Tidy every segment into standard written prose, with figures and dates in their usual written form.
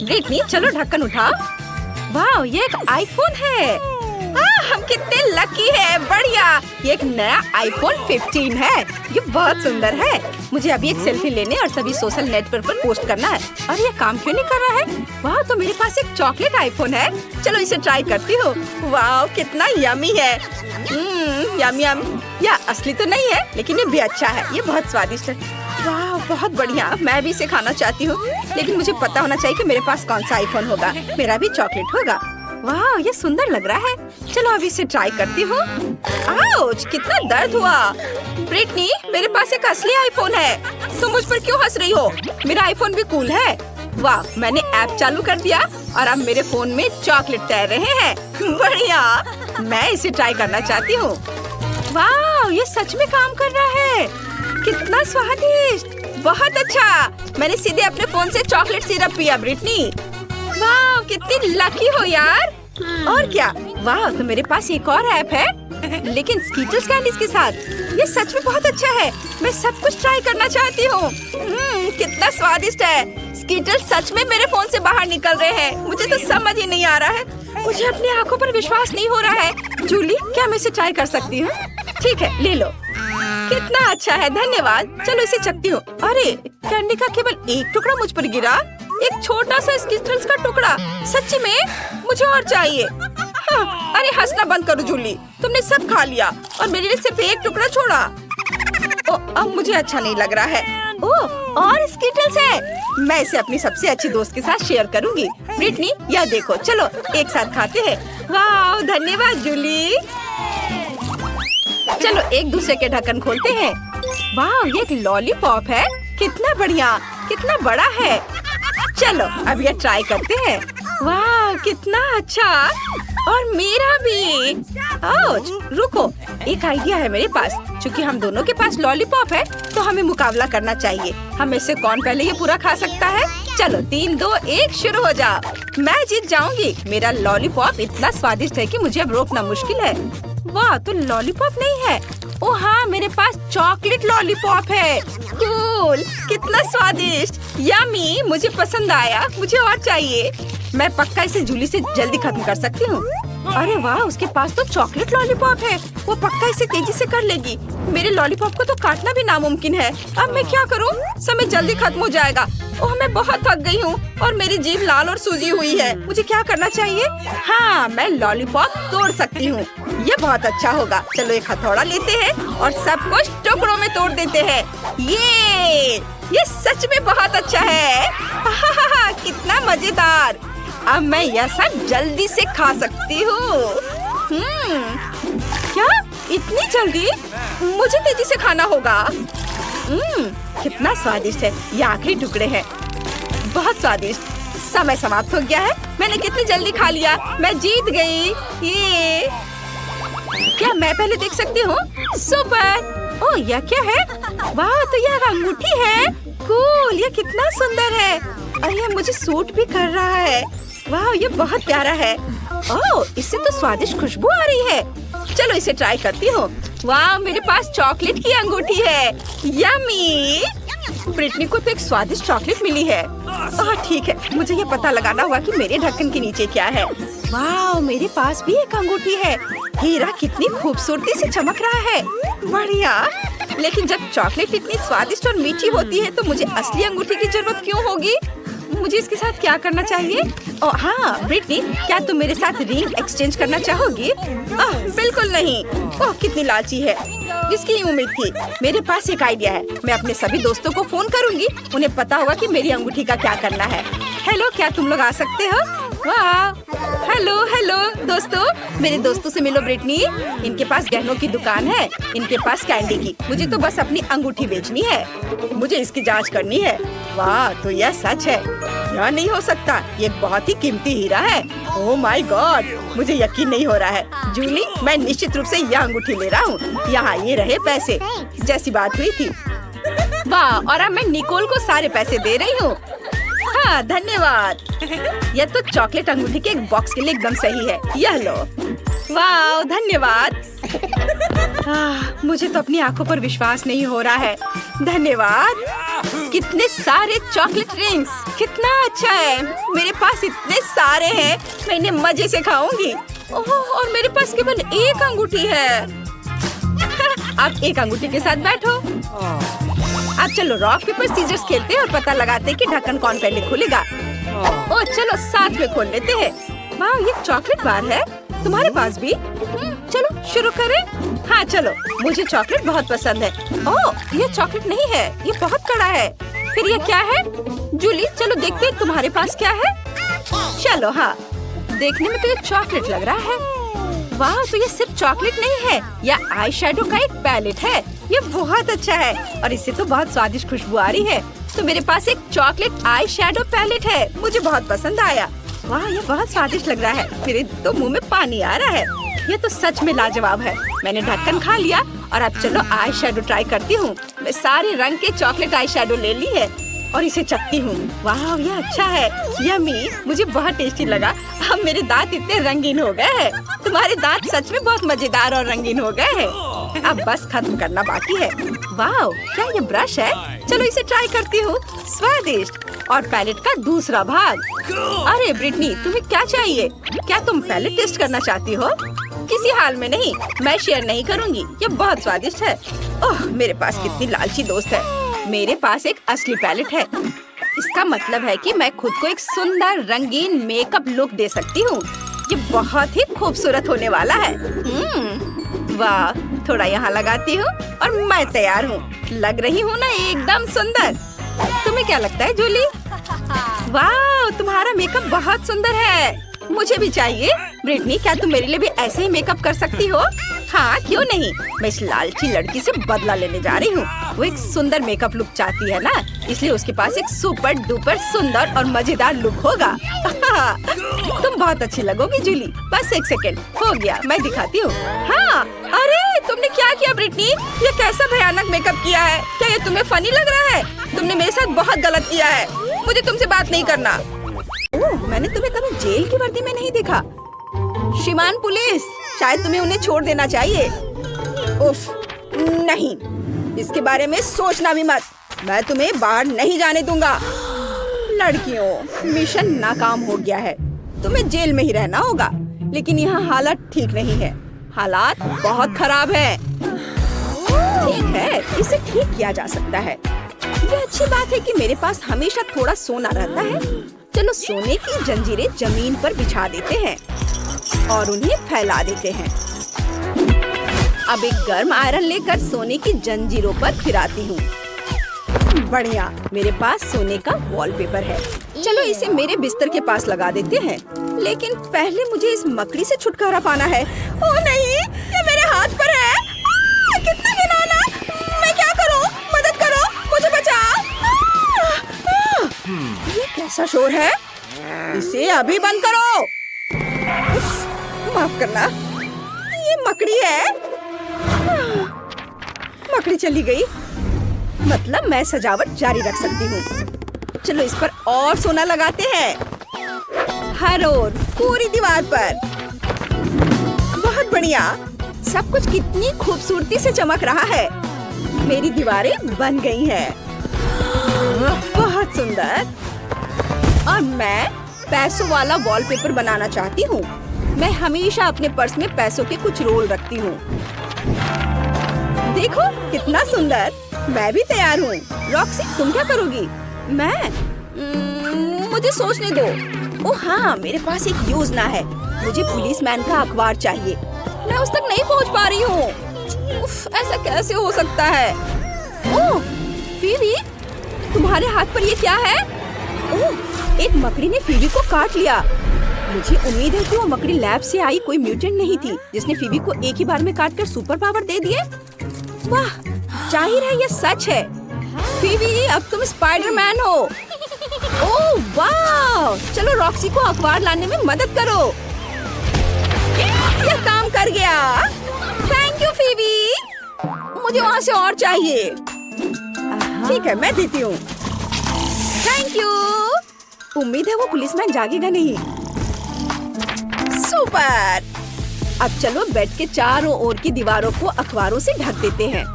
Britney चलो ढक्कन उठाओ। वाह ये एक आईफोन है। हम कितने लकी है। बढ़िया, ये एक नया आईफोन 15 है। ये बहुत सुंदर है। मुझे अभी एक सेल्फी लेने और सभी सोशल नेटवर्क पर पोस्ट करना है। और ये काम क्यों नहीं कर रहा है? वाह तो मेरे पास एक चॉकलेट आईफोन है। चलो इसे ट्राई करती हूँ। वाह कितना यमी है। Yummy yummy. या असली तो नहीं है लेकिन ये भी अच्छा है। ये बहुत स्वादिष्ट है। वाह बहुत बढ़िया। मैं भी इसे खाना चाहती हूँ लेकिन मुझे पता होना चाहिए कि मेरे पास कौन सा आईफोन होगा। मेरा भी चॉकलेट होगा। वाह ये सुंदर लग रहा है। चलो अभी इसे ट्राई करती हूँ। आउच कितना दर्द हुआ। ब्रिटनी मेरे पास एक असली आईफोन है। तुम मुझ पर क्यों हंस रही हो? मेरा आईफोन भी कूल है। वाह मैंने ऐप चालू कर दिया और अब मेरे फोन में चॉकलेट तैर रहे हैं। बढ़िया, मैं इसे ट्राई करना चाहती हूँ। वाह ये सच में काम कर रहा है। कितना स्वादिष्ट। बहुत अच्छा। मैंने सीधे अपने फोन से चॉकलेट सिरप पिया। ब्रिटनी वाह कितनी लकी हो यार। और क्या। वाह तो मेरे पास एक और ऐप है लेकिन स्कीटल्स कैंडीज के साथ। ये सच में बहुत अच्छा है। मैं सब कुछ ट्राई करना चाहती हूँ। कितना स्वादिष्ट है। स्कीटल्स सच में मेरे फोन से बाहर निकल रहे हैं। मुझे तो समझ ही नहीं आ रहा है। मुझे अपनी आंखों पर विश्वास नहीं हो रहा है। जूली क्या मैं इसे ट्राई कर सकती हूँ? ठीक है ले लो। कितना अच्छा है, धन्यवाद। चलो इसे चखती हूँ। अरे कैंडी का केवल एक टुकड़ा मुझ पर गिरा। एक छोटा सा स्कीटल्स का टुकड़ा। सच्ची में मुझे और चाहिए। हाँ, अरे हंसना बंद करो जूली। तुमने सब खा लिया और मेरे लिए सिर्फ एक टुकड़ा छोड़ा। अब मुझे अच्छा नहीं लग रहा है। ओह और स्कीटल्स है। मैं इसे अपनी सबसे अच्छी दोस्त के साथ शेयर करूंगी। ब्रिटनी यह देखो, चलो एक साथ खाते हैं। वाह धन्यवाद जूली। चलो एक दूसरे के ढक्कन खोलते हैं। वाह ये एक लॉलीपॉप है। कितना बढ़िया, कितना बड़ा है। चलो अब ये ट्राई करते हैं। वाह कितना अच्छा। और मेरा भी। आउच, रुको, एक आइडिया है मेरे पास। क्योंकि हम दोनों के पास लॉलीपॉप है तो हमें मुकाबला करना चाहिए। हम में से कौन पहले ये पूरा खा सकता है? चलो 3, 2, 1 शुरू हो जाओ। मैं जीत जाऊंगी। मेरा लॉलीपॉप इतना स्वादिष्ट है कि मुझे अब रोकना मुश्किल है। वाह तो लॉलीपॉप नहीं है। ओ हाँ मेरे पास चॉकलेट लॉलीपॉप है। कूल, कितना स्वादिष्ट। यम्मी, मुझे पसंद आया। मुझे और चाहिए। मैं पक्का इसे जूली से जल्दी खत्म कर सकती हूँ। अरे वाह उसके पास तो चॉकलेट लॉलीपॉप है। वो पक्का इसे तेजी से कर लेगी। मेरे लॉलीपॉप को तो काटना भी नामुमकिन है। अब मैं क्या करूँ? समय जल्दी खत्म हो जाएगा। ओह मैं बहुत थक गई हूँ और मेरी जीभ लाल और सूजी हुई है। मुझे क्या करना चाहिए? हाँ मैं लॉलीपॉप तोड़ सकती हूँ। ये बहुत अच्छा होगा। चलो एक हथौड़ा लेते हैं और सब कुछ टुकड़ों में तोड़ देते हैं। ये सच में बहुत अच्छा है। कितना मजेदार। अब मैं यह सब जल्दी से खा सकती हूँ। क्या इतनी जल्दी? मुझे तेजी से खाना होगा। कितना स्वादिष्ट है। ये आखिरी टुकड़े हैं। बहुत स्वादिष्ट। समय समाप्त हो गया है। मैंने कितनी जल्दी खा लिया। मैं जीत गई। ये क्या मैं पहले देख सकती हूँ? सुपर। ओह यह क्या है? वाह तो यह अंगूठी है। कूल, ये कितना सुंदर है। और यह मुझे सूट भी कर रहा है। वाह ये बहुत प्यारा है। ओह इससे तो स्वादिष्ट खुशबू आ रही है। चलो इसे ट्राई करती हूँ। वाह मेरे पास चॉकलेट की अंगूठी है। यम्मी। ब्रिटनी को तो एक स्वादिष्ट चॉकलेट मिली है। ठीक है, मुझे ये पता लगाना होगा कि मेरे ढक्कन के नीचे क्या है। वाह मेरे पास भी एक अंगूठी है। हीरा कितनी खूबसूरती से चमक रहा है। बढ़िया। लेकिन जब चॉकलेट इतनी स्वादिष्ट और मीठी होती है तो मुझे असली अंगूठी की जरूरत क्यों होगी? मुझे इसके साथ क्या करना चाहिए? ओह हाँ ब्रिटनी, क्या तुम मेरे साथ रिंग एक्सचेंज करना चाहोगी? बिल्कुल नहीं। ओह कितनी लालची है। जिसकी उम्मीद थी। मेरे पास एक आइडिया है। मैं अपने सभी दोस्तों को फोन करूंगी। उन्हें पता होगा कि मेरी अंगूठी का क्या करना है। हेलो क्या तुम लोग आ सकते हो? वाह हेलो दोस्तों, मेरे दोस्तों से मिलो। ब्रिटनी, इनके पास गहनों की दुकान है। इनके पास कैंडी की। मुझे तो बस अपनी अंगूठी बेचनी है। मुझे इसकी जांच करनी है। वाह तो यह सच है। यह नहीं हो सकता। ये बहुत ही कीमती हीरा है। ओह माय गॉड, मुझे यकीन नहीं हो रहा है। जूली, मैं निश्चित रूप से यह अंगूठी ले रहा हूँ। यहाँ ये रहे पैसे, जैसी बात हुई थी। वाह, और अब मैं निकोल को सारे पैसे दे रही हूँ। हाँ धन्यवाद। यह तो चॉकलेट अंगूठी के एक बॉक्स के लिए एकदम सही है। यह लो। वाह धन्यवाद। मुझे तो अपनी आंखों पर विश्वास नहीं हो रहा है। धन्यवाद। कितने सारे चॉकलेट रिंग्स, कितना अच्छा है। मेरे पास इतने सारे हैं, मैं इन्हें मजे से खाऊंगी। ओह, और मेरे पास केवल एक अंगूठी है। आप एक अंगूठी के साथ बैठो। अब चलो रॉक पेपर सीजर्स खेलते हैं और पता लगाते हैं कि ढक्कन कौन पहले खोलेगा। ओह चलो साथ में खोल लेते हैं। वाह, ये चॉकलेट बार है। तुम्हारे पास भी? चलो शुरू करें। हाँ चलो, मुझे चॉकलेट बहुत पसंद है। ओह, ये चॉकलेट नहीं है, ये बहुत कड़ा है। फिर ये क्या है? जूली चलो देखते हैं तुम्हारे पास क्या है। चलो हाँ, देखने में तो ये चॉकलेट लग रहा है। वाह, तो ये सिर्फ चॉकलेट नहीं है, यह आई शेडो का एक पैलेट है। ये बहुत अच्छा है और इससे तो बहुत स्वादिष्ट खुशबू आ रही है। तो मेरे पास एक चॉकलेट आई शेडो पैलेट है, मुझे बहुत पसंद आया। वाह, ये बहुत स्वादिष्ट लग रहा है। मेरे तो मुंह में पानी आ रहा है। ये तो सच में लाजवाब है। मैंने ढक्कन खा लिया और अब चलो आई शेडो ट्राई करती हूँ। मैं सारे रंग के चॉकलेट आई शेडो ले ली है और इसे चखती हूँ। वाह, ये अच्छा है, यम्मी, मुझे बहुत टेस्टी लगा। अब मेरे दांत इतने रंगीन हो गए हैं। तुम्हारे दांत सच में बहुत मजेदार और रंगीन हो गए हैं। अब बस खत्म करना बाकी है। वाह, क्या ये ब्रश है? चलो इसे ट्राई करती हूँ। स्वादिष्ट। और पैलेट का दूसरा भाग। अरे ब्रिटनी, तुम्हें क्या चाहिए? क्या तुम पैलेट टेस्ट करना चाहती हो? किसी हाल में नहीं, मैं शेयर नहीं करूँगी। ये बहुत स्वादिष्ट है। ओह, मेरे पास कितनी लालची दोस्त है। मेरे पास एक असली पैलेट है। इसका मतलब है कि मैं खुद को एक सुंदर रंगीन मेकअप लुक दे सकती हूँ। ये बहुत ही खूबसूरत होने वाला है। वाह, थोड़ा यहाँ लगाती हूँ और मैं तैयार हूँ। लग रही हूँ ना एकदम सुंदर। तुम्हें क्या लगता है जूली? वाह, तुम्हारा मेकअप बहुत सुंदर है। मुझे भी चाहिए। ब्रिटनी, क्या तुम मेरे लिए भी ऐसे ही मेकअप कर सकती हो? हाँ, क्यों नहीं। मैं इस लालची लड़की से बदला लेने जा रही हूँ। वो एक सुंदर मेकअप लुक चाहती है ना, इसलिए उसके पास एक सुपर डुपर सुंदर और मजेदार लुक होगा। तुम बहुत अच्छी लगोगी जूली। बस एक सेकेंड, हो गया, मैं दिखाती हूँ। हाँ, अरे तुमने क्या किया ब्रिटनी? ये कैसा भयानक मेकअप किया है? क्या ये तुम्हें फनी लग रहा है? तुमने मेरे साथ बहुत गलत किया है। मुझे तुमसे बात नहीं करना। ओह, मैंने तुम्हें कभी जेल की वर्दी में नहीं देखा। श्रीमान पुलिस, शायद तुम्हें उन्हें छोड़ देना चाहिए। उफ, नहीं, इसके बारे में सोचना भी मत। मैं तुम्हें बाहर नहीं जाने दूंगा। लड़कियों, मिशन नाकाम हो गया है। तुम्हें जेल में ही रहना होगा। लेकिन यहाँ हालत ठीक नहीं है। हालात बहुत खराब है। ठीक है, इसे ठीक किया जा सकता है। ये अच्छी बात है कि मेरे पास हमेशा थोड़ा सोना रहता है। चलो सोने की जंजीरें जमीन पर बिछा देते हैं और उन्हें फैला देते हैं। अब एक गर्म आयरन लेकर सोने की जंजीरों पर फिराती हूँ। बढ़िया, मेरे पास सोने का वॉलपेपर है। चलो इसे मेरे बिस्तर के पास लगा देते हैं। लेकिन पहले मुझे इस मकड़ी से छुटकारा पाना है। ओह नहीं, ये मेरे हाथ पर है। कितना घिनौना! मैं क्या करूं? मदद करो, मुझे बचाओ। ये कैसा शोर है? इसे अभी बंद करो। माफ करना, ये मकड़ी है। मकड़ी चली गई, मतलब मैं सजावट जारी रख सकती हूँ। चलो इस पर और सोना लगाते हैं, हर ओर पूरी दीवार पर। बहुत बढ़िया, सब कुछ कितनी खूबसूरती से चमक रहा है। मेरी दीवारें बन गई हैं। बहुत सुंदर। और मैं पैसों वाला वॉलपेपर बनाना चाहती हूँ। मैं हमेशा अपने पर्स में पैसों के कुछ रोल रखती हूँ। देखो कितना सुंदर। मैं भी तैयार हूँ। रॉक्सी, तुम क्या करोगी? मुझे सोचने दो। ओह हाँ, मेरे पास एक योजना है। मुझे पुलिसमैन का अखबार चाहिए। मैं उस तक नहीं पहुँच पा रही हूँ। ऐसा कैसे हो सकता है? ओह फीबी, तुम्हारे हाथ पर ये क्या है? ओह, एक मकड़ी ने फीबी को काट लिया। मुझे उम्मीद है कि वो मकड़ी लैब से आई कोई म्यूटेंट नहीं थी जिसने फीबी को एक ही बार में काटकर सुपर पावर दे दिए। वाह, जाहिर है ये सच है। फीबी, अब तुम स्पाइडरमैन हो। ओह वाह, चलो रॉक्सी को अखबार लाने में मदद करो। ये काम कर गया। Thank you Phoebe. मुझे वहाँ से और चाहिए। ठीक है, मैं देती हूँ। Thank you. उम्मीद है वो पुलिसमैन जागेगा नहीं। सुपर। अब चलो बेड के चारों ओर की दीवारों को अखबारों से ढक देते हैं।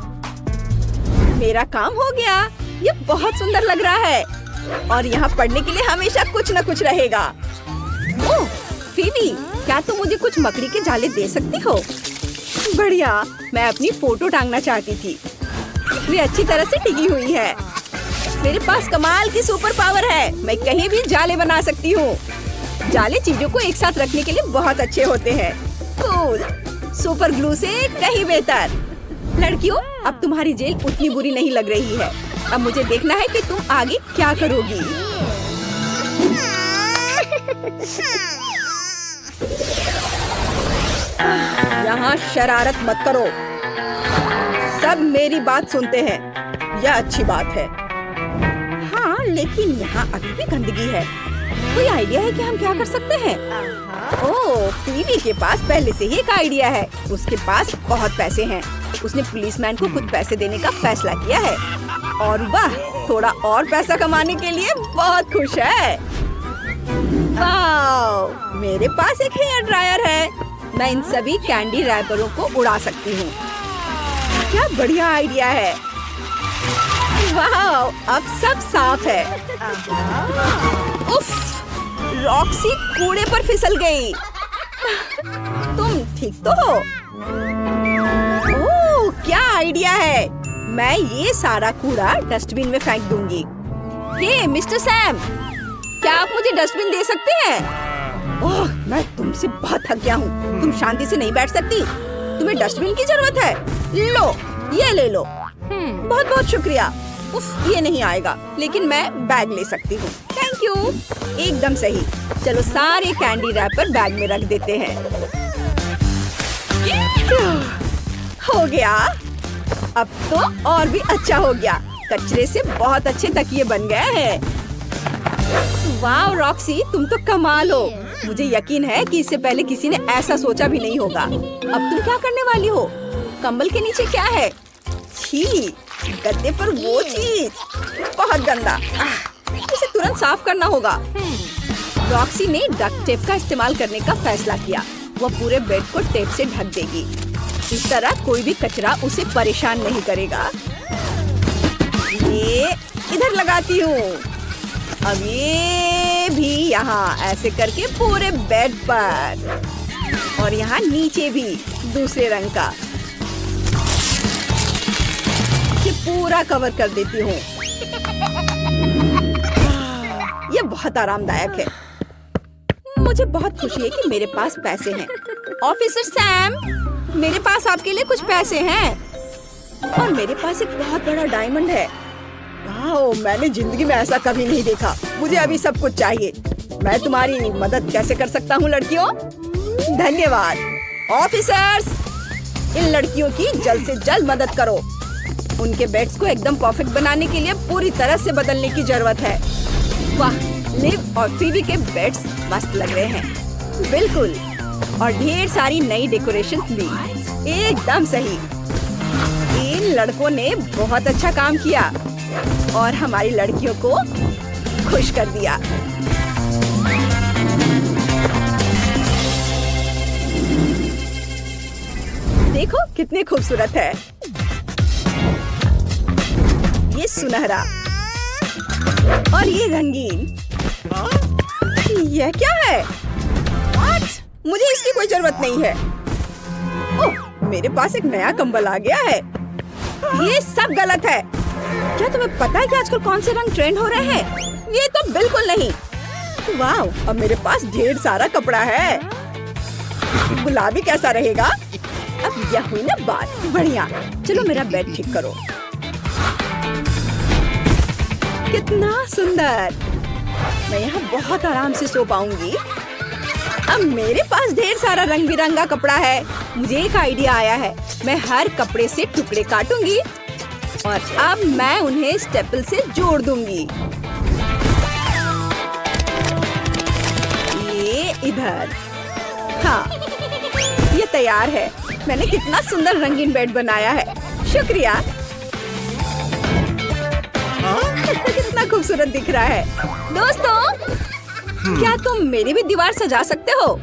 मेरा काम हो गया। ये बहुत सुंदर लग रहा है और यहाँ पढ़ने के लिए हमेशा कुछ न कुछ रहेगा। ओह फीबी, क्या तुम मुझे कुछ मकड़ी के जाले दे सकती हो? बढ़िया, मैं अपनी फोटो टांगना चाहती थी। वे अच्छी तरह से टिकी हुई है। मेरे पास कमाल की सुपर पावर है, मैं कहीं भी जाले बना सकती हूँ। जाले चीजों को एक साथ रखने के लिए बहुत अच्छे होते हैं। कूल, सुपर ग्लू से कहीं बेहतर। लड़कियों, अब तुम्हारी जेल उतनी बुरी नहीं लग रही है। अब मुझे देखना है कि तुम आगे क्या करोगी। यहाँ शरारत मत करो। सब मेरी बात सुनते हैं, यह अच्छी बात है। हाँ, लेकिन यहाँ अभी भी गंदगी है। कोई आइडिया है कि हम क्या कर सकते हैं? ओह, फीबी के पास पहले से ही एक आइडिया है। उसके पास बहुत पैसे हैं। उसने पुलिसमैन को कुछ पैसे देने का फैसला किया है और वह थोड़ा और पैसा कमाने के लिए बहुत खुश है। वाह, मेरे पास एक हेयर ड्रायर है। मैं इन सभी कैंडी रैपरों को उड़ा सकती हूँ। क्या बढ़िया आइडिया है। वाह, अब सब साफ है। उफ, रॉक्सी कूड़े पर फिसल गई। तुम ठीक तो हो? ओह, क्या आइडिया है। मैं ये सारा कूड़ा डस्टबिन में फेंक दूंगी। हे मिस्टर सैम, क्या आप मुझे डस्टबिन दे सकते हैं? ओह, मैं तुमसे बहुत थक गया हूँ। तुम शांति से नहीं बैठ सकती? तुम्हें डस्टबिन की जरूरत है? लो, ये ले लो। बहुत बहुत शुक्रिया। उफ, ये नहीं आएगा, लेकिन मैं बैग ले सकती हूँ। Thank you. एकदम सही। चलो सारे कैंडी रैपर बैग में रख देते हैं। हो गया। अब तो और भी अच्छा हो गया। कचरे से बहुत अच्छे तकिए बन गए हैं। वाह रॉक्सी, तुम तो कमाल हो। मुझे यकीन है कि इससे पहले किसी ने ऐसा सोचा भी नहीं होगा। अब तुम क्या करने वाली हो? कंबल के नीचे क्या है? छी, गद्दे पर वो चीज, बहुत गंदा। इसे तुरंत साफ करना होगा। रॉक्सी ने डक्ट टेप का इस्तेमाल करने का फैसला किया। वह पूरे बेड को टेप से ढक देगी। इस तरह कोई भी कचरा उसे परेशान नहीं करेगा। ये इधर लगाती हूँ। अब ये भी यहाँ, ऐसे करके पूरे बेड पर और यहाँ नीचे भी दूसरे रंग का। ये पूरा कवर कर देती हूँ। ये बहुत आरामदायक है। मुझे बहुत खुशी है कि मेरे पास पैसे हैं। ऑफिसर सैम, मेरे पास आपके लिए कुछ पैसे हैं और मेरे पास एक बहुत बड़ा डायमंड है। वाह, मैंने जिंदगी में ऐसा कभी नहीं देखा। मुझे अभी सब कुछ चाहिए। मैं तुम्हारी मदद कैसे कर सकता हूँ लड़कियों? धन्यवाद। ऑफिसर्स, इन लड़कियों की जल्द से जल्द मदद करो। उनके बेड्स को एकदम परफेक्ट बनाने के लिए पूरी तरह से बदलने की जरूरत है। वाह, लिव और फीबी के बेड्स मस्त लग रहे हैं। बिल्कुल, और ढेर सारी नई डेकोरेशंस भी। एकदम सही। इन लड़कों ने बहुत अच्छा काम किया और हमारी लड़कियों को खुश कर दिया। देखो कितनी खूबसूरत है। ये सुनहरा और ये रंगीन। यह क्या है? मुझे इसकी कोई जरूरत नहीं है। ओह, मेरे पास एक नया कंबल आ गया है। ये सब गलत है। क्या तुम्हें पता है कि आजकल कौन से रंग ट्रेंड हो रहे हैं? ये तो बिल्कुल नहीं। वाह, अब मेरे पास ढेर सारा कपड़ा है। गुलाबी कैसा रहेगा? अब यह हुई ना बात। बढ़िया, चलो मेरा बेड ठीक करो। कितना सुंदर। मैं यहाँ बहुत आराम से सो पाऊंगी। अब मेरे पास ढेर सारा रंग बिरंगा कपड़ा है। मुझे एक आइडिया आया है। मैं हर कपड़े से टुकड़े काटूंगी और अब मैं उन्हें स्टेपल से जोड़ दूंगी। ये इधर। हाँ, ये तैयार है। मैंने कितना सुंदर रंगीन बेड बनाया है। शुक्रिया। कितना खूबसूरत दिख रहा है। दोस्तों, क्या तुम मेरी भी दीवार सजा सकते हो?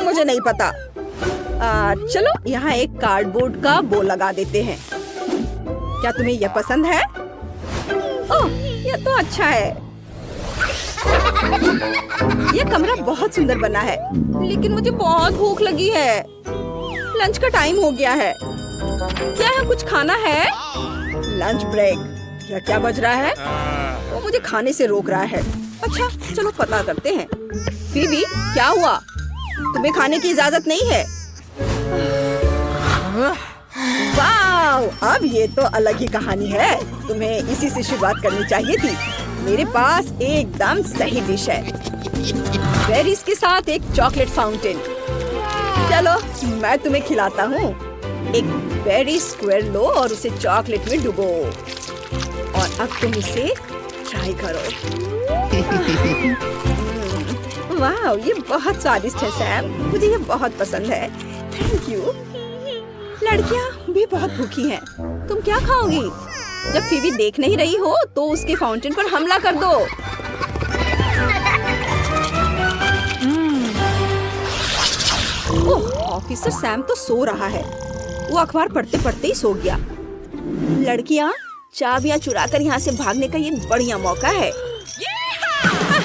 मुझे नहीं पता। चलो यहाँ एक कार्डबोर्ड का बो लगा देते हैं। क्या तुम्हें यह पसंद है? ओह, यह तो अच्छा है। यह कमरा बहुत सुंदर बना है, लेकिन मुझे बहुत भूख लगी है। लंच का टाइम हो गया है। क्या यहाँ कुछ खाना है? Lunch break. यह क्या बज रहा है? वो मुझे खाने से रोक रहा है। अच्छा, चलो पता करते हैं। फीबी, क्या हुआ? तुम्हें खाने की इजाजत नहीं है? वाव, अब ये तो अलग ही कहानी है। तुम्हें इसी से शुरुआत करनी चाहिए थी। मेरे पास एकदम सही डिश है। बेरीज के साथ एक चॉकलेट फाउंटेन। चलो, मैं तुम्हें खिलाता हूँ। एक बेरी स्क्वायर लो और उसे चॉकलेट में डुबो। और अब तुम इसे ट्राई करो। वाह, ये बहुत स्वादिष्ट है सैम। मुझे ये बहुत पसंद है। Thank you. लड़कियाँ भी बहुत भूखी हैं। तुम क्या खाओगी? जब फीबी देख नहीं रही हो तो उसके फाउंटेन पर हमला कर दो। ओह, ऑफिसर सैम तो सो रहा है। वो अखबार पढ़ते पढ़ते ही सो गया। लड़कियाँ, चाबियाँ चुराकर यहाँ से भागने का ये बढ़िया मौका है।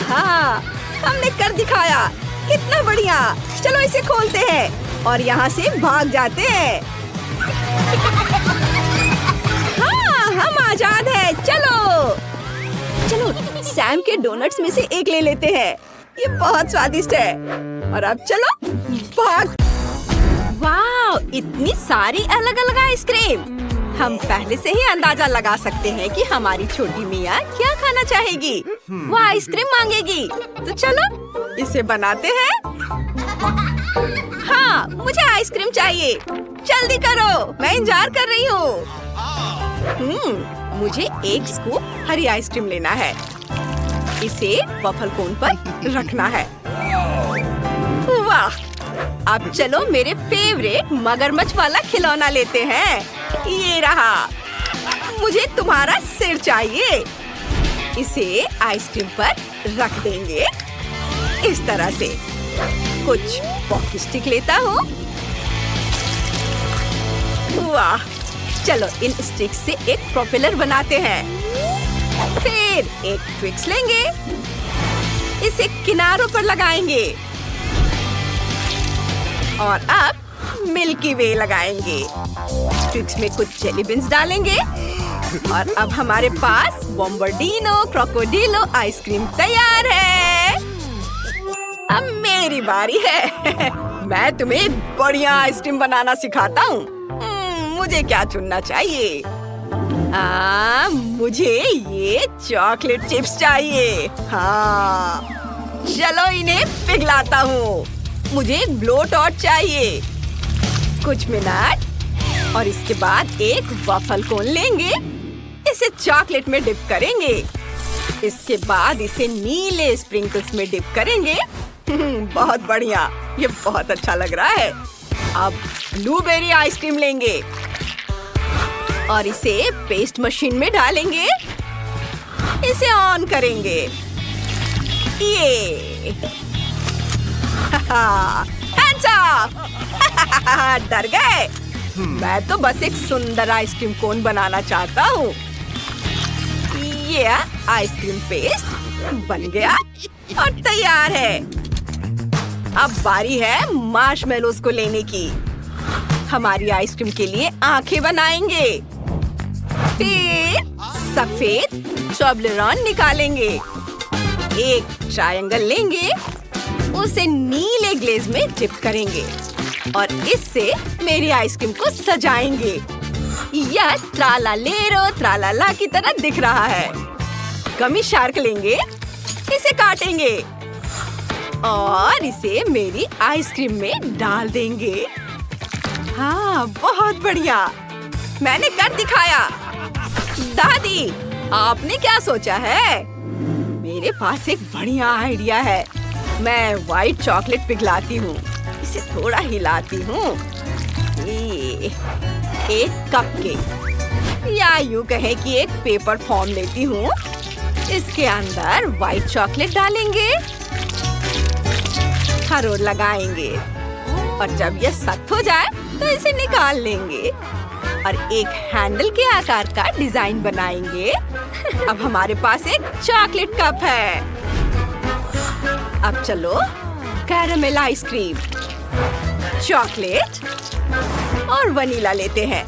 हाँ, हमने कर दिखाया। कितना बढ़िया। चलो इसे खोलते हैं और यहाँ से भाग जाते हैं। हाँ, हम आजाद हैं। चलो चलो, सैम के डोनट्स में से एक ले लेते हैं। ये बहुत स्वादिष्ट है। और अब चलो भाग। वाह, इतनी सारी अलग अलग आइसक्रीम। हम पहले से ही अंदाजा लगा सकते हैं कि हमारी छोटी मियाँ क्या खाना चाहेगी। वो आइसक्रीम मांगेगी। तो चलो इसे बनाते हैं। हाँ, मुझे आइसक्रीम चाहिए। जल्दी करो, मैं इंतजार कर रही हूँ। मुझे एक स्कूप हरी आइसक्रीम लेना है। इसे वफल कोन पर रखना है। वाह, अब चलो मेरे फेवरेट मगरमच्छ वाला खिलौना लेते हैं। ये रहा। मुझे तुम्हारा सिर चाहिए। इसे आइसक्रीम पर रख देंगे इस तरह से। कुछ पॉकी स्टिक लेता हूँ। वाह, चलो इन स्टिक से एक प्रोपेलर बनाते हैं। फिर एक ट्विक्स लेंगे, इसे किनारों पर लगाएंगे और अब मिल्की वे लगाएंगे। ट्विक्स में कुछ जेली बीन्स डालेंगे और अब हमारे पास बॉम्बार्डिनो क्रोकोडिलो आइसक्रीम तैयार है। अब मेरी बारी है। मैं तुम्हें बढ़िया आइसक्रीम बनाना सिखाता हूँ। मुझे क्या चुनना चाहिए? मुझे ये चॉकलेट चिप्स चाहिए। हाँ, चलो इन्हें पिघलाता हूँ। मुझे ब्लो टॉर्च चाहिए। कुछ मिनट और इसके बाद एक वफल कोन लेंगे। इसे चॉकलेट में डिप करेंगे। इसके बाद इसे नीले स्प्रिंकल्स में डिप करेंगे। बहुत बढ़िया, ये बहुत अच्छा लग रहा है। अब ब्लूबेरी आइसक्रीम लेंगे और इसे पेस्ट मशीन में डालेंगे। इसे ऑन करेंगे। ये हैंड्स अप। डर गए? मैं तो बस एक सुंदर आइसक्रीम कोन बनाना चाहता हूँ। ये आइसक्रीम पेस्ट बन गया और तैयार है। अब बारी है मार्शमेलोस को लेने की। हमारी आइसक्रीम के लिए आंखें बनाएंगे। फिर सफेद टोब्लेरोन निकालेंगे। एक ट्रायंगल लेंगे, उसे नीले ग्लेज में डिप करेंगे और इससे मेरी आइसक्रीम को सजाएंगे। यह ट्रालालेरो ट्रालाला की तरह दिख रहा है। गमी शार्क लेंगे, इसे काटेंगे और इसे मेरी आइसक्रीम में डाल देंगे। हाँ, बहुत बढ़िया, मैंने कर दिखाया। दादी, आपने क्या सोचा है? मेरे पास एक बढ़िया आइडिया है। मैं व्हाइट चॉकलेट पिघलाती हूँ, इसे थोड़ा हिलाती हूँ। एक कपकेक या यूं कहें कि एक पेपर फॉर्म लेती हूँ। इसके अंदर व्हाइट चॉकलेट डालेंगे, खरोट लगाएंगे और जब यह सख्त हो जाए तो इसे निकाल लेंगे। और एक हैंडल के आकार का डिजाइन बनाएंगे। अब हमारे पास एक चॉकलेट कप है। अब चलो कैरेमल आइसक्रीम, चॉकलेट और वनीला लेते हैं।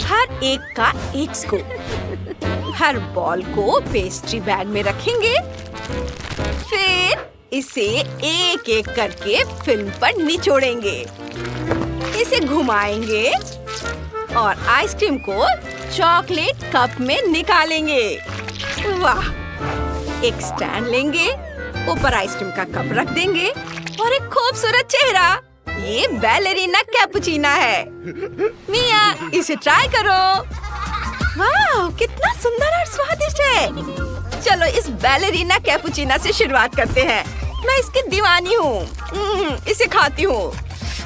हर एक का एक स्कूप। हर बॉल को पेस्ट्री बैग में रखेंगे। फिर इसे एक एक करके फिल्म पर निचोड़ेंगे। इसे घुमाएंगे और आइसक्रीम को चॉकलेट कप में निकालेंगे। वाह! एक स्टैंड लेंगे, ऊपर आइसक्रीम का कप रख देंगे और एक खूबसूरत चेहरा। ये बैलेरिना कैपुचिना है। मिया, इसे ट्राई करो। वाह, कितना सुंदर और स्वादिष्ट है। चलो इस बैलेरिना कैपुचिना से शुरुआत करते हैं। मैं इसकी दीवानी हूँ। इसे खाती हूँ।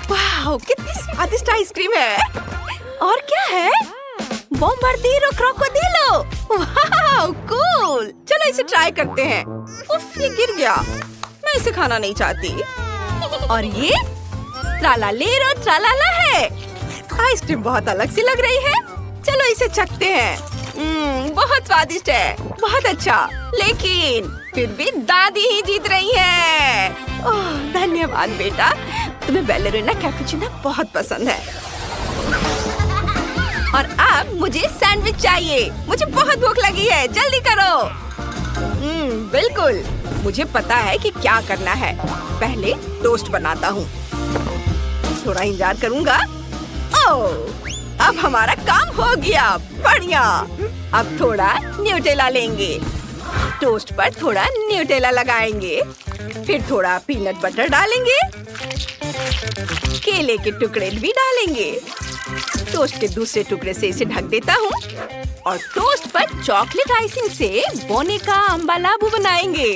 वाह, कितनी स्वादिष्ट आइसक्रीम है। और क्या है? बोम्बार्डिरो क्रोकोडिलो। वाह, कूल। चलो इसे ट्राई करते हैं। उफ, ये गिर गया। मैं इसे खाना नहीं चाहती। और ये ट्रालालेरो ट्रालाला है। आइसक्रीम बहुत अलग सी लग रही है। चलो इसे चखते हैं। बहुत स्वादिष्ट है, बहुत अच्छा। लेकिन फिर भी दादी ही जीत रही है। ओह, धन्यवाद बेटा। तुम्हें बैलेरिना कैपुचिना बहुत पसंद है। और अब मुझे सैंडविच चाहिए। मुझे बहुत भूख लगी है। जल्दी करो। बिल्कुल। मुझे पता है कि क्या करना है। पहले टोस्ट बनाता हूँ। थोड़ा इंतजार करूँगा। ओह, अब हमारा काम हो गया। बढ़िया। अब थोड़ा न्यूटेला लेंगे। टोस्ट पर थोड़ा न्यूटेला लगाएंगे। फिर थोड़ा पीनट बटर डालेंगे। केले के टुकड़े भी डालेंगे। टोस्ट के दूसरे टुकड़े से इसे ढक देता हूँ और टोस्ट पर चॉकलेट आइसिंग से बोने का अम्बालाबू बनाएंगे।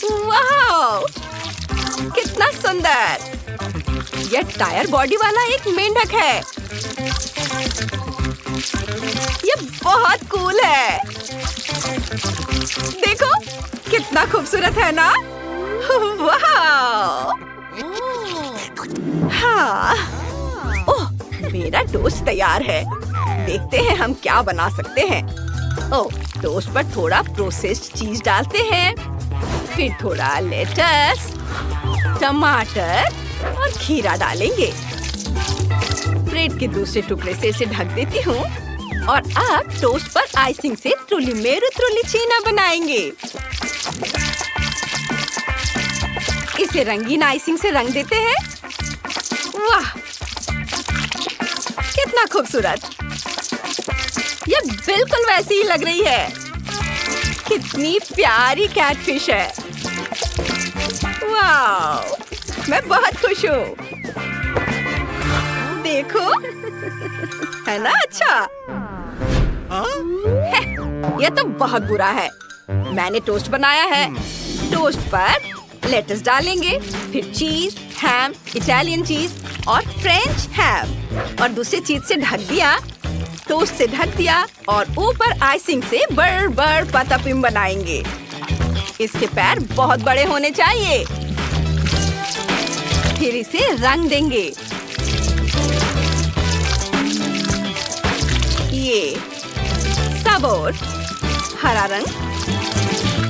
वाह, कितना सुंदर। यह टायर बॉडी वाला एक मेंढक है। यह बहुत कूल है। देखो कितना खूबसूरत है ना। वाह! हाँ। ओह, मेरा टोस्ट तैयार है। देखते हैं हम क्या बना सकते हैं। ओह, टोस्ट पर थोड़ा प्रोसेस्ड चीज डालते हैं। फिर थोड़ा लेटस, टमाटर और खीरा डालेंगे। ब्रेड के दूसरे टुकड़े से इसे ढक देती हूँ और अब टोस्ट पर आइसिंग से ट्रुलीमेरू ट्रुलीचीना बनाएंगे। इसे रंगीन आइसिंग से रंग देते हैं। वाह, कितना खूबसूरत। ये बिल्कुल वैसी ही लग रही है। कितनी प्यारी कैटफिश है। वाह, मैं बहुत खुश हूँ। देखो, है ना अच्छा? ये तो बहुत बुरा है। मैंने टोस्ट बनाया है। टोस्ट पर लेटस डालेंगे, फिर चीज, हैम, इटालियन चीज और फ्रेंच हैम और दूसरी चीज से ढक दिया। टोस्ट से ढक दिया और ऊपर आइसिंग से बड़ पतापिम बनाएंगे। इसके पैर बहुत बड़े होने चाहिए। फिर इसे रंग देंगे। ये सबोर, हरा रंग,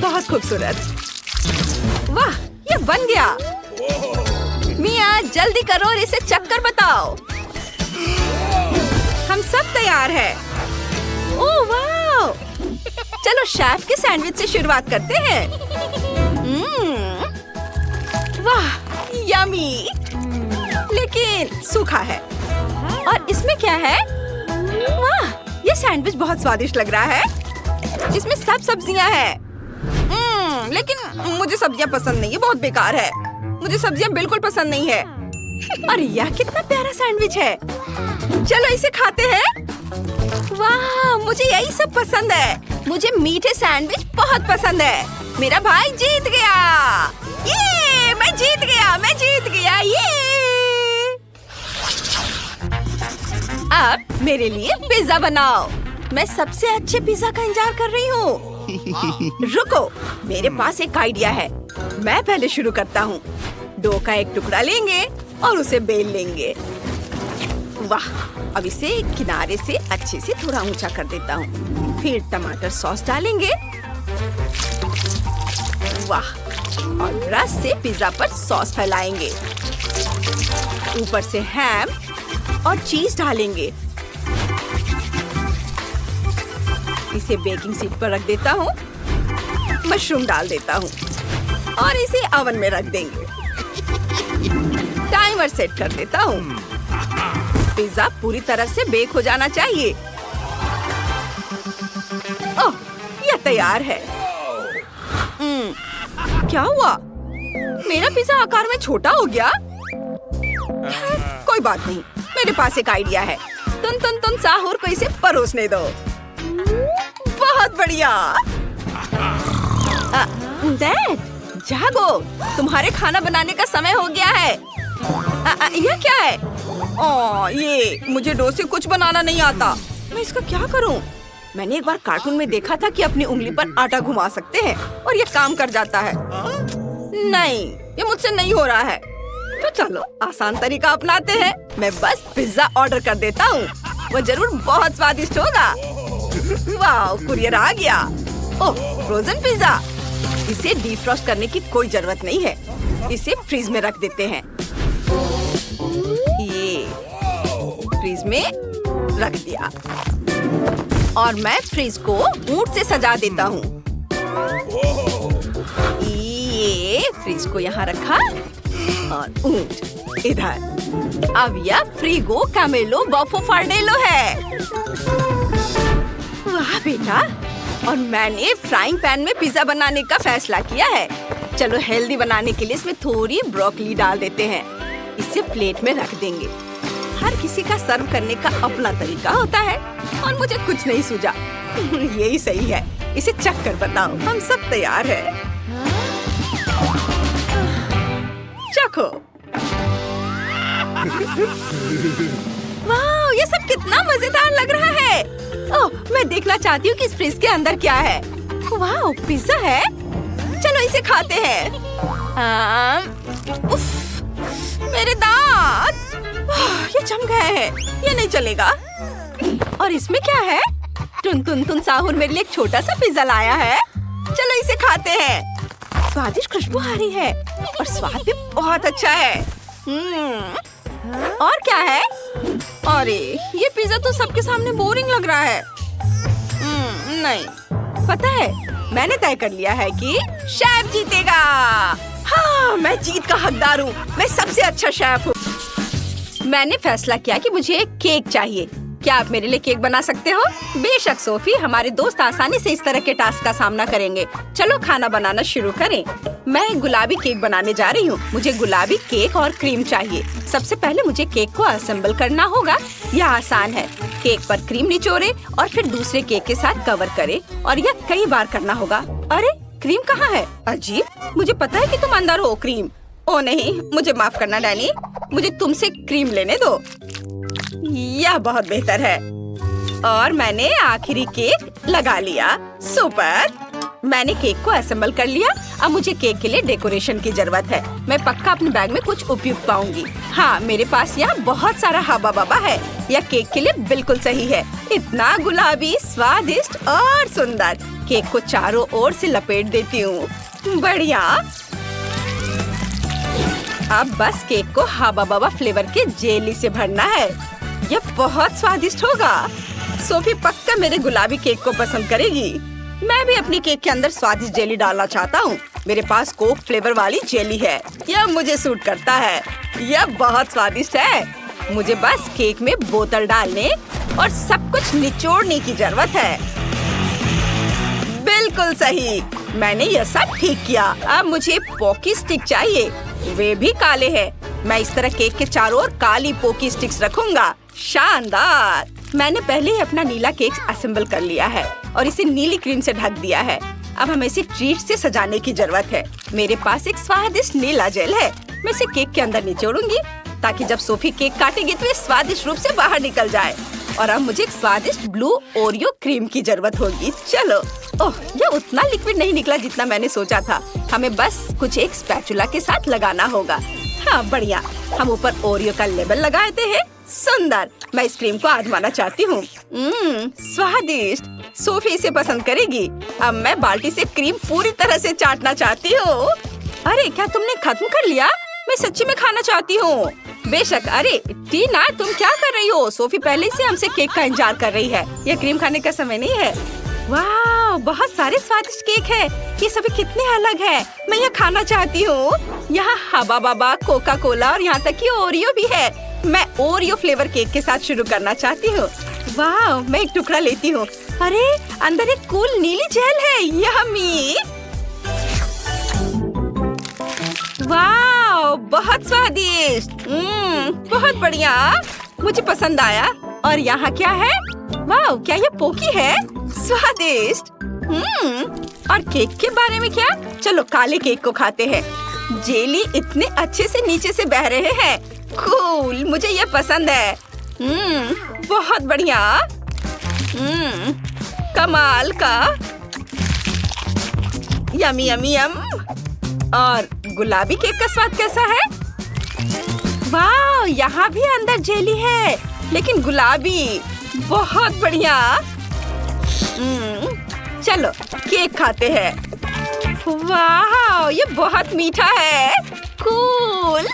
बहुत खूबसूरत। वाह, ये बन गया। मिया, जल्दी करो और इसे चक्कर बताओ। हम सब तैयार है। ओह वाह! चलो शेफ के सैंडविच से शुरुआत करते हैं। वाह, यमी। लेकिन सूखा है। और इसमें क्या है? वाह, ये सैंडविच बहुत स्वादिष्ट लग रहा है। इसमें सब सब्जियां हैं। लेकिन मुझे सब्जियां पसंद नहीं है। बहुत बेकार है। मुझे सब्जियां बिल्कुल पसंद नहीं है। और यह कितना प्यारा सैंडविच है। चलो इसे खाते हैं। वाह, मुझे यही सब पसंद है। मुझे मीठे सैंडविच बहुत पसंद है। मेरा भाई जीत गया। ये मैं जीत गया। ये अब मेरे लिए पिज्जा बनाओ। मैं सबसे अच्छे पिज्जा का इंतजार कर रही हूँ। रुको, मेरे पास एक आइडिया है। मैं पहले शुरू करता हूँ। डो का एक टुकड़ा लेंगे और उसे बेल लेंगे। वाह, अब इसे किनारे से अच्छे से थोड़ा ऊंचा कर देता हूँ। फिर टमाटर सॉस डालेंगे। वाह, और ब्रश से पिज्जा पर सॉस फैलाएंगे। ऊपर से हैम और चीज डालेंगे। इसे बेकिंग शीट पर रख देता हूँ। मशरूम डाल देता हूँ और इसे ओवन में रख देंगे। टाइमर सेट कर देता हूँ। पिज्जा पूरी तरह से बेक हो जाना चाहिए। ओह, यह तैयार है। क्या हुआ? मेरा पिज्जा आकार में छोटा हो गया। कोई बात नहीं, मेरे पास एक आइडिया है। तुम साहूर को इसे परोसने दो। बहुत बढ़िया। डैड, जागो, तुम्हारे खाना बनाने का समय हो गया है। यह क्या है? ये मुझे डोसे कुछ बनाना नहीं आता। मैं इसका क्या करूं? मैंने एक बार कार्टून में देखा था कि अपनी उंगली पर आटा घुमा सकते हैं और ये काम कर जाता है। नहीं, ये मुझसे नहीं हो रहा है। तो चलो आसान तरीका अपनाते हैं। मैं बस पिज्जा ऑर्डर कर देता हूँ। वो जरूर बहुत स्वादिष्ट होगा। वाह, कुरियर आ गया। ओह, फ्रोजन पिज्जा। इसे डीफ्रॉस्ट करने की कोई जरूरत नहीं है। इसे फ्रीज में रख देते हैं। ये फ्रीज में रख दिया और मैं फ्रीज को ऊंट से सजा देता हूँ। ये फ्रीज को यहाँ रखा और ऊंट इधर। अब यह फ्रीगो कैमेलो बफो फार्डेलो है। वाह बेटा, और मैंने फ्राइंग पैन में पिज्जा बनाने का फैसला किया है। चलो हेल्दी बनाने के लिए इसमें थोड़ी ब्रोकली डाल देते हैं। इसे प्लेट में रख देंगे। हर किसी का सर्व करने का अपना तरीका होता है और मुझे कुछ नहीं सूझा। यही सही है। इसे चख कर बताओ। हम सब तैयार हैं। चखो। वाह, ये सब कितना मजेदार लग रहा है। ओह, मैं देखना चाहती हूँ कि इस फ्रिज के अंदर क्या है। वाह, पिज्जा है। चलो इसे खाते हैं। उफ, मेरे दांत। ये जम गए हैं। ये नहीं चलेगा। और इसमें क्या है? टुन साहूर मेरे लिए एक छोटा सा पिज्जा लाया है। चलो इसे खाते हैं। स्वादिष्ट खुशबू आ रही है और स्वाद भी बहुत अच्छा है। और क्या है? अरे, ये पिज्जा तो सबके सामने बोरिंग लग रहा है। नहीं, पता है, मैंने तय कर लिया है कि शेफ जीतेगा। हाँ, मैं जीत का हकदार हूँ। मैं सबसे अच्छा शेफ हूँ। मैंने फैसला किया कि मुझे एक केक चाहिए। क्या आप मेरे लिए केक बना सकते हो? बेशक सोफी, हमारे दोस्त आसानी से इस तरह के टास्क का सामना करेंगे। चलो खाना बनाना शुरू करें। मैं एक गुलाबी केक बनाने जा रही हूँ। मुझे गुलाबी केक और क्रीम चाहिए। सबसे पहले मुझे केक को असेंबल करना होगा। यह आसान है। केक पर क्रीम निचोड़े और फिर दूसरे केक के साथ कवर करे और यह कई बार करना होगा। अरे, क्रीम कहाँ है? अजीब, मुझे पता है कि तुम अंदर हो। क्रीम? ओ नहीं, मुझे माफ करना डैनी। मुझे तुमसे क्रीम लेने दो। यह बहुत बेहतर है। और मैंने आखिरी केक लगा लिया। सुपर। मैंने केक को असेंबल कर लिया। अब मुझे केक के लिए डेकोरेशन की जरूरत है। मैं पक्का अपने बैग में कुछ उपयुक्त पाऊंगी। हाँ, मेरे पास यहाँ बहुत सारा हाबा बाबा है। यह केक के लिए बिल्कुल सही है। इतना गुलाबी, स्वादिष्ट और सुंदर। केक को चारों ओर से लपेट देती हूँ। बढ़िया। अब बस केक को हाबा बाबा फ्लेवर के जेली से भरना है। यह बहुत स्वादिष्ट होगा। सोफी पक्का मेरे गुलाबी केक को पसंद करेगी। मैं भी अपनी केक के अंदर स्वादिष्ट जेली डालना चाहता हूँ। मेरे पास कोक फ्लेवर वाली जेली है। यह मुझे सूट करता है। यह बहुत स्वादिष्ट है। मुझे बस केक में बोतल डालने और सब कुछ निचोड़ने की जरूरत है। बिल्कुल सही, मैंने यह सब ठीक किया। अब मुझे पोकी स्टिक चाहिए। वे भी काले हैं। मैं इस तरह केक के चारों ओर काली पोकी स्टिक्स रखूंगा। शानदार। मैंने पहले ही अपना नीला केक असेंबल कर लिया है और इसे नीली क्रीम से ढक दिया है। अब हमें इसे ट्रीट से सजाने की जरूरत है। मेरे पास एक स्वादिष्ट नीला जेल है। मैं इसे केक के अंदर निचोड़ूंगी ताकि जब सोफी केक काटेगी तो ये स्वादिष्ट रूप से बाहर निकल जाए। और अब मुझे एक स्वादिष्ट ब्लू ओरियो क्रीम की जरूरत होगी। चलो। ओह, यह उतना लिक्विड नहीं निकला जितना मैंने सोचा था। हमें बस कुछ एक स्पैचुला के साथ लगाना होगा। हाँ, बढ़िया। हम ऊपर ओरियो का लेबल लगाते हैं। सुंदर। मैं इस क्रीम को आजमाना चाहती हूँ। स्वादिष्ट। सोफी इसे पसंद करेगी। अब मैं बाल्टी से क्रीम पूरी तरह से चाटना चाहती हूँ। अरे क्या तुमने खत्म कर लिया? मैं सच्ची में खाना चाहती हूँ। बेशक। अरे टीना, तुम क्या कर रही हो? सोफी पहले से हमसे केक का इंतजार कर रही है। यह क्रीम खाने का समय नहीं है। वाह, बहुत सारे स्वादिष्ट केक है। ये सभी कितने अलग है। मैं यह खाना चाहती हूँ। यहाँ हबा बाबा, कोका कोला और यहाँ तक कि ओरियो भी है। मैं ओरियो फ्लेवर केक के साथ शुरू करना चाहती हूँ। वाह, मैं एक टुकड़ा लेती हूँ। अरे अंदर एक कूल नीली जेल है। यम्मी। वाह, बहुत स्वादिष्ट। बहुत बढ़िया, मुझे पसंद आया। और यहाँ क्या है? वाह, क्या ये पोकी है? स्वादिष्ट। और केक के बारे में क्या? चलो काले केक को खाते हैं। जेली इतने अच्छे से नीचे से बह रहे हैं। कूल, मुझे ये पसंद है। बहुत बढ़िया। कमाल का। यमी यमी यम। और गुलाबी केक का स्वाद कैसा है? वाह, यहाँ भी अंदर जेली है, लेकिन गुलाबी। बहुत बढ़िया। चलो केक खाते हैं। वाह, ये बहुत मीठा है। कूल।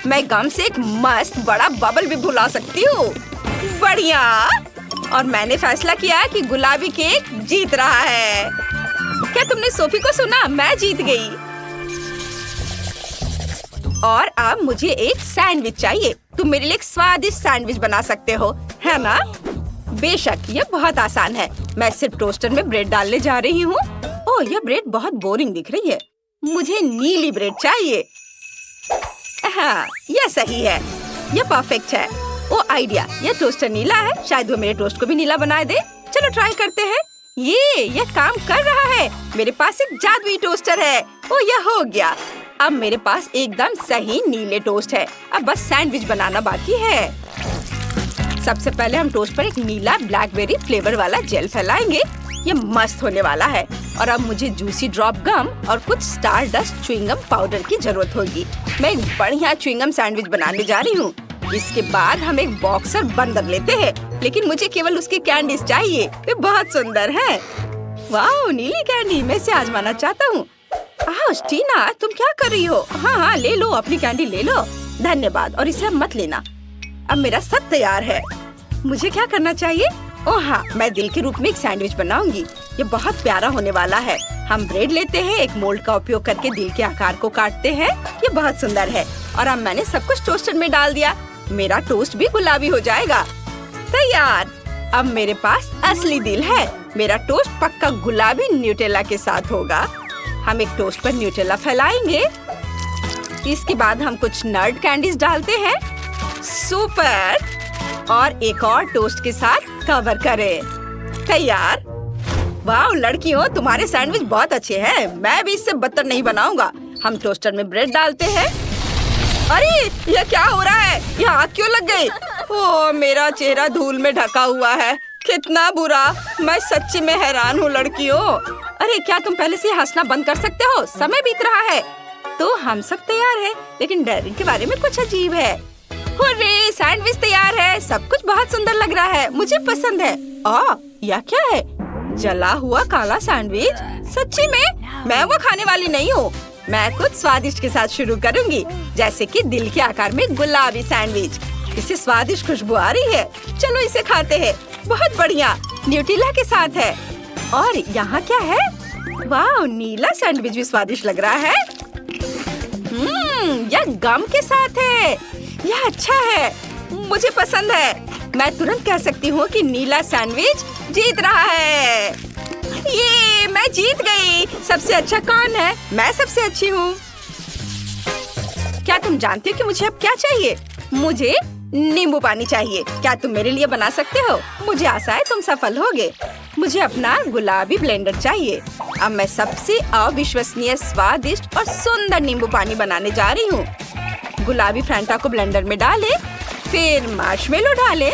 मैं गम से एक मस्त बड़ा बबल भी बुला सकती हूँ। बढ़िया। और मैंने फैसला किया कि गुलाबी केक जीत रहा है। क्या तुमने सोफी को सुना? मैं जीत गई। और अब मुझे एक सैंडविच चाहिए। तुम मेरे लिए एक स्वादिष्ट सैंडविच बना सकते हो, है ना? बेशक, ये बहुत आसान है। मैं सिर्फ टोस्टर में ब्रेड डालने जा रही हूँ। ओह, यह ब्रेड बहुत बोरिंग दिख रही है। मुझे नीली ब्रेड चाहिए। हाँ, यह सही है। यह परफेक्ट है। ओ आइडिया, यह टोस्टर नीला है। शायद वो मेरे टोस्ट को भी नीला बना दे। चलो ट्राई करते हैं। यह काम कर रहा है। मेरे पास एक जादुई टोस्टर है। ओ, यह हो गया। अब मेरे पास एकदम सही नीले टोस्ट है। अब बस सैंडविच बनाना बाकी है। सबसे पहले हम टोस्ट पर एक नीला ब्लैकबेरी फ्लेवर वाला जेल फैलाएंगे। ये मस्त होने वाला है। और अब मुझे जूसी ड्रॉप गम और कुछ स्टार डस्ट च्युइंगम पाउडर की जरूरत होगी। मैं एक बढ़िया च्युइंगम सैंडविच बनाने जा रही हूँ। इसके बाद हम एक बॉक्सर बंदर लेते हैं, लेकिन मुझे केवल उसके कैंडीज चाहिए। वे बहुत सुंदर हैं। वाह, नीली कैंडी। मैं इसे आजमाना चाहता हूँ। टीना, तुम क्या कर रही हो? हाँ, ले लो, अपनी कैंडी ले लो। धन्यवाद। और इसे अब मत लेना। अब मेरा सब तैयार है। मुझे क्या करना चाहिए? ओह हाँ, मैं दिल के रूप में एक सैंडविच बनाऊंगी। ये बहुत प्यारा होने वाला है। हम ब्रेड लेते हैं, एक मोल्ड का उपयोग करके दिल के आकार को काटते हैं। ये बहुत सुंदर है। और अब मैंने सब कुछ टोस्टर में डाल दिया। मेरा टोस्ट भी गुलाबी हो जाएगा। तैयार। अब मेरे पास असली दिल है। मेरा टोस्ट पक्का गुलाबी न्यूटेला के साथ होगा। हम एक टोस्ट पर न्यूटेला फैलाएंगे। इसके बाद हम कुछ नट कैंडीज डालते हैं। सुपर। और एक और टोस्ट के साथ कवर करें। तैयार। वाह लड़कियों, तुम्हारे सैंडविच बहुत अच्छे हैं। मैं भी इससे बदतर नहीं बनाऊंगा। हम टोस्टर में ब्रेड डालते हैं। अरे ये क्या हो रहा है? ये आग क्यों लग गई? ओह, मेरा चेहरा धूल में ढका हुआ है। कितना बुरा। मैं सच्ची में हैरान हूँ लड़कियों। अरे क्या तुम पहले से हंसना बंद कर सकते हो? समय बीत रहा है। तो हम सब तैयार हैं, लेकिन ड्राइविंग के बारे में कुछ अजीब है। हुर्रे, सैंडविच तैयार है। सब कुछ बहुत सुंदर लग रहा है। मुझे पसंद है। यह क्या है? जला हुआ काला सैंडविच? सच्ची में? मैं वो खाने वाली नहीं हूँ। मैं कुछ स्वादिष्ट के साथ शुरू करूँगी, जैसे कि दिल के आकार में गुलाबी सैंडविच। इससे स्वादिष्ट खुशबू आ रही है। चलो इसे खाते हैं। बहुत बढ़िया। न्यूटेला के साथ है। और यहाँ क्या है? वाह, नीला सैंडविच भी स्वादिष्ट लग रहा है। यह गम के साथ है। यह अच्छा है, मुझे पसंद है। मैं तुरंत कह सकती हूँ कि नीला सैंडविच जीत रहा है। ये मैं जीत गई। सबसे अच्छा कौन है? मैं सबसे अच्छी हूँ। क्या तुम जानते हो कि मुझे अब क्या चाहिए? मुझे नींबू पानी चाहिए। क्या तुम मेरे लिए बना सकते हो? मुझे आशा है तुम सफल होगे। मुझे अपना गुलाबी ब्लेंडर चाहिए। अब मैं सबसे अविश्वसनीय, स्वादिष्ट और सुंदर नींबू पानी बनाने जा रही हूँ। गुलाबी फैंटा को ब्लेंडर में डालें, फिर मार्शमेलो डालें।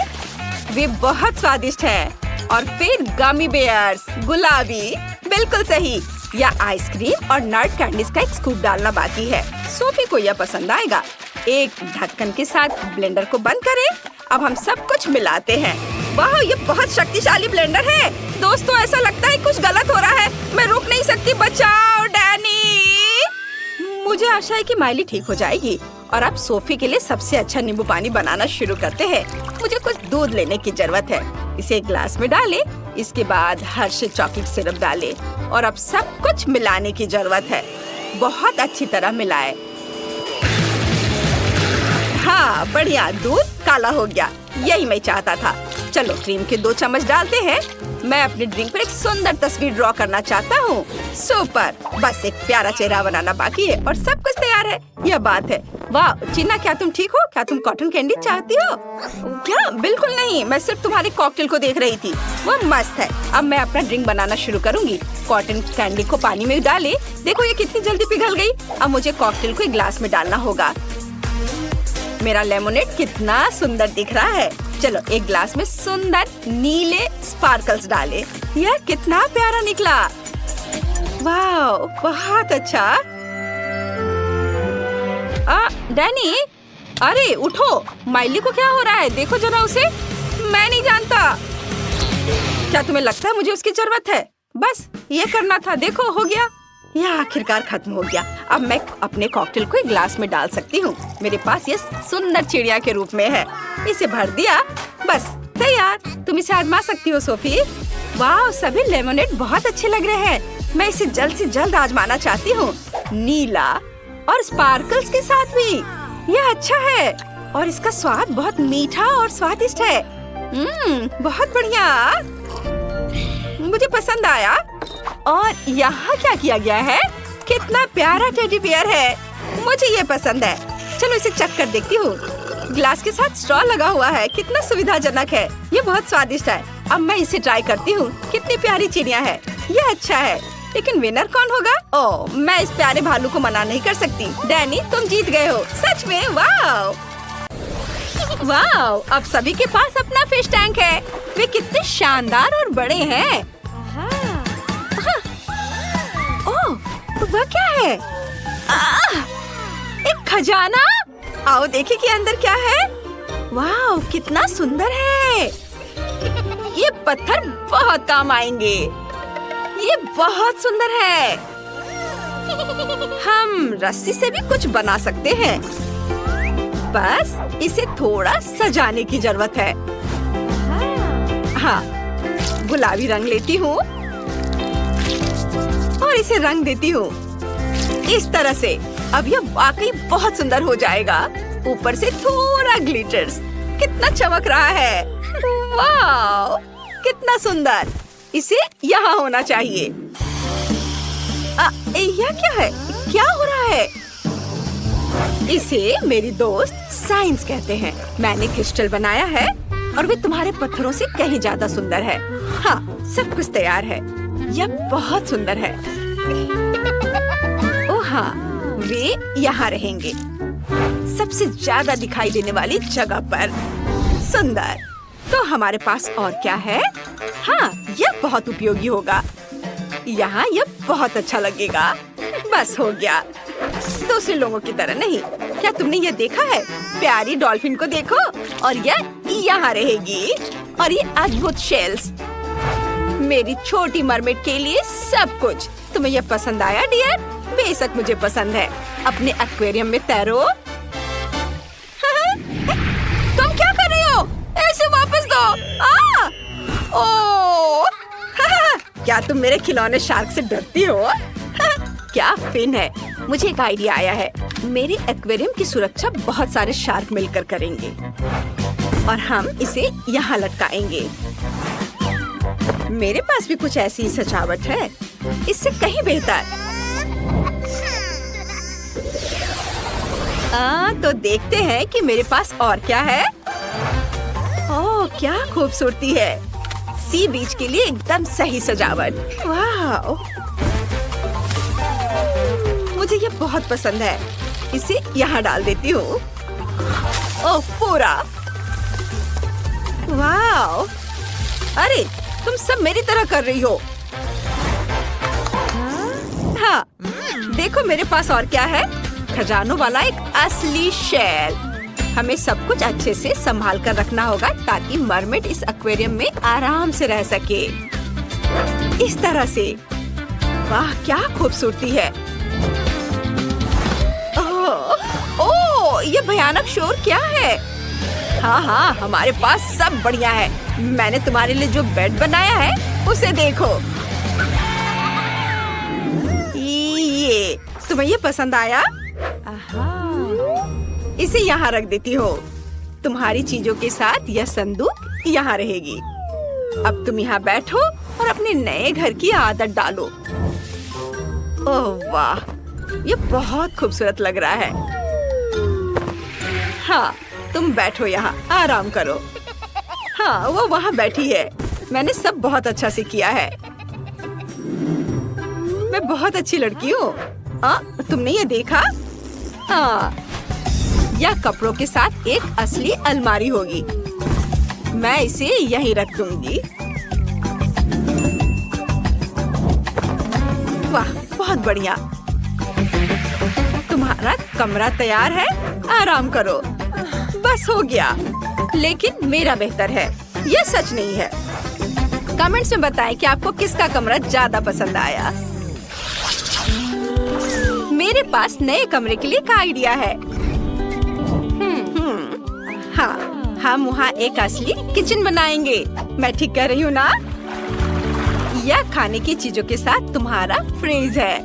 वे बहुत स्वादिष्ट हैं। और फिर गमी बेयर्स, गुलाबी। बिल्कुल सही। या आइसक्रीम और नट कैंडीज का एक स्कूप डालना बाकी है। सोफी को यह पसंद आएगा। एक ढक्कन के साथ ब्लेंडर को बंद करें अब हम सब कुछ मिलाते हैं। वाह, ये बहुत शक्तिशाली ब्लेंडर है। दोस्तों, ऐसा लगता है कुछ गलत हो रहा है। मैं रुक नहीं सकती। बचाओ डैनी। मुझे आशा है कि माइली ठीक हो जाएगी। और अब सोफी के लिए सबसे अच्छा नींबू पानी बनाना शुरू करते हैं। मुझे कुछ दूध लेने की जरूरत है। इसे एक ग्लास में डालें। इसके बाद हर्षी चॉकलेट सिरप डालें और अब सब कुछ मिलाने की जरूरत है। बहुत अच्छी तरह मिलाएं। हाँ, बढ़िया। दूध काला हो गया, यही मैं चाहता था। चलो क्रीम के 2 चम्मच डालते हैं। मैं अपने ड्रिंक पर एक सुंदर तस्वीर ड्रॉ करना चाहता हूँ। सुपर। बस एक प्यारा चेहरा बनाना बाकी है और सब कुछ तैयार है। यह बात है। वाह चिन्ना, क्या तुम ठीक हो? क्या तुम कॉटन कैंडी चाहती हो? क्या? बिल्कुल नहीं, मैं सिर्फ तुम्हारे कॉकटेल को देख रही थी। वो मस्त है। अब मैं अपना ड्रिंक बनाना शुरू करूंगी। कॉटन कैंडी को पानी में डाले। देखो ये कितनी जल्दी पिघल गई। अब मुझे कॉकटेल को एक ग्लास में डालना होगा। मेरा लेमोनेड कितना सुंदर दिख रहा है। चलो एक ग्लास में सुंदर नीले स्पार्कल्स डाले। यह कितना प्यारा निकला। वाह, बहुत अच्छा। डैनी, अरे उठो। माइली को क्या हो रहा है? देखो जरा उसे। मैं नहीं जानता। क्या तुम्हें लगता है मुझे उसकी जरूरत है? बस ये करना था। देखो हो गया। यह आखिरकार खत्म हो गया। अब मैं अपने कॉकटेल को एक ग्लास में डाल सकती हूँ। मेरे पास ये सुंदर चिड़िया के रूप में है। इसे भर दिया, बस तैयार। तुम इसे आजमा सकती हो सोफी। वाह, सभी लेमोनेड बहुत अच्छे लग रहे हैं। मैं इसे जल्द से जल्द आजमाना चाहती हूँ। नीला और स्पार्कल्स के साथ भी। यह अच्छा है और इसका स्वाद बहुत मीठा और स्वादिष्ट है। बहुत बढ़िया, मुझे पसंद आया। और यहाँ क्या किया गया है? कितना प्यारा टेडी बियर है। मुझे ये पसंद है। चलो इसे चख कर देखती हूँ। ग्लास के साथ स्ट्रॉ लगा हुआ है। कितना सुविधाजनक है। ये बहुत स्वादिष्ट है। अब मैं इसे ट्राई करती हूँ। कितनी प्यारी चिड़िया है। ये अच्छा है, लेकिन विनर कौन होगा? ओह, मैं इस प्यारे भालू को मना नहीं कर सकती। डैनी, तुम जीत गए हो। सच में? वाह वाह, अब सभी के पास अपना फिश टैंक है। वे कितने शानदार और बड़े हैं। वह क्या है? एक खजाना। आओ देखें कि अंदर क्या है। वाह, कितना सुंदर है। ये पत्थर बहुत काम आएंगे। ये बहुत सुंदर है। हम रस्सी से भी कुछ बना सकते हैं। बस इसे थोड़ा सजाने की जरूरत है। हाँ, गुलाबी रंग लेती हूँ और इसे रंग देती हूँ इस तरह से। अब यह वाकई बहुत सुंदर हो जाएगा। ऊपर से थोड़ा ग्लिटर्स। कितना चमक रहा है। वाह, कितना सुंदर। इसे यहाँ होना चाहिए। यह क्या है? क्या हो रहा है? इसे मेरी दोस्त साइंस कहते हैं। मैंने क्रिस्टल बनाया है और वे तुम्हारे पत्थरों से कहीं ज्यादा सुंदर है। हाँ, सब कुछ तैयार है। यह बहुत सुंदर है। ओह हाँ, वे यहाँ रहेंगे, सबसे ज्यादा दिखाई देने वाली जगह पर। सुंदर। तो हमारे पास और क्या है? हाँ, यह बहुत उपयोगी होगा। यहाँ यह बहुत अच्छा लगेगा। बस हो गया। दूसरे लोगों की तरह नहीं। क्या तुमने ये देखा है? प्यारी डॉल्फिन को देखो। और यह यहाँ रहेगी। और ये अद्भुत शेल्स। मेरी छोटी मरमेड के लिए सब कुछ। तुम्हें यह पसंद आया डियर? बेशक मुझे पसंद है। अपने एक्वेरियम में तैरो। तुम क्या कर रही हो? ऐसे वापस दो। ओह, क्या तुम मेरे खिलौने शार्क से डरती हो? क्या फिन है। मुझे एक आइडिया आया है। मेरे एक्वेरियम की सुरक्षा बहुत सारे शार्क मिलकर करेंगे और हम इसे यहाँ लटकाएंगे। मेरे पास भी कुछ ऐसी ही सजावट है, इससे कहीं बेहतर। तो देखते हैं कि मेरे पास और क्या है। ओह, क्या खूबसूरती है। सी बीच के लिए एकदम सही सजावट। वाह, मुझे ये बहुत पसंद है। इसे यहाँ डाल देती हूँ। ओह, पूरा। वाह, अरे तुम सब मेरी तरह कर रही हो। हाँ, देखो मेरे पास और क्या है। खजानों वाला एक असली शेल। हमें सब कुछ अच्छे से संभाल कर रखना होगा ताकि मरमेड इस एक्वेरियम में आराम से रह सके। इस तरह से। वाह क्या खूबसूरती है। ओह, ये भयानक शोर क्या है? हाँ, हमारे पास सब बढ़िया है। मैंने तुम्हारे लिए जो बेड बनाया है उसे देखो। ये तुम्हें ये पसंद आया? इसे यहाँ रख देती हो। तुम्हारी चीजों के साथ यह संदूक यहाँ रहेगी। अब तुम यहाँ बैठो और अपने नए घर की आदत डालो। ओह वाह, ये बहुत खूबसूरत लग रहा है। हाँ, तुम बैठो यहाँ, आराम करो। हाँ, वो वहाँ बैठी है। मैंने सब बहुत अच्छा से किया है। मैं बहुत अच्छी लड़की हूँ। तुमने ये देखा? हाँ, यह कपड़ों के साथ एक असली अलमारी होगी। मैं इसे यहीं रख दूंगी। वाह, बहुत बढ़िया। तुम्हारा कमरा तैयार है, आराम करो। बस हो गया। लेकिन मेरा बेहतर है, यह सच नहीं है। कमेंट्स में बताएं कि आपको किसका कमरा ज्यादा पसंद आया। मेरे पास नए कमरे के लिए एक आइडिया है। हाँ, हम वहाँ एक असली किचन बनाएंगे। मैं ठीक कह रही हूँ ना? यह खाने की चीजों के साथ तुम्हारा फ्रिज है।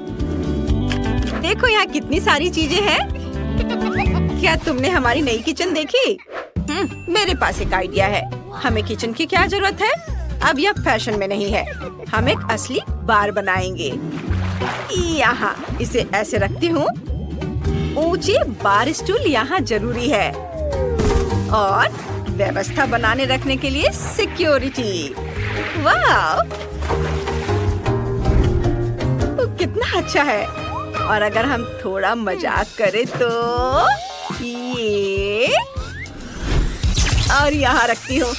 देखो यहाँ कितनी सारी चीजें हैं। क्या तुमने हमारी नई किचन देखी? मेरे पास एक आइडिया है। हमें किचन की क्या जरूरत है? अब यह फैशन में नहीं है। हम एक असली बार बनाएंगे। यहाँ इसे ऐसे रखती हूँ। ऊंचे बार स्टूल यहाँ जरूरी है और व्यवस्था बनाने रखने के लिए सिक्योरिटी। वाह, कितना अच्छा है। और अगर हम थोड़ा मजाक करें तो ये और यहाँ रखती हूँ।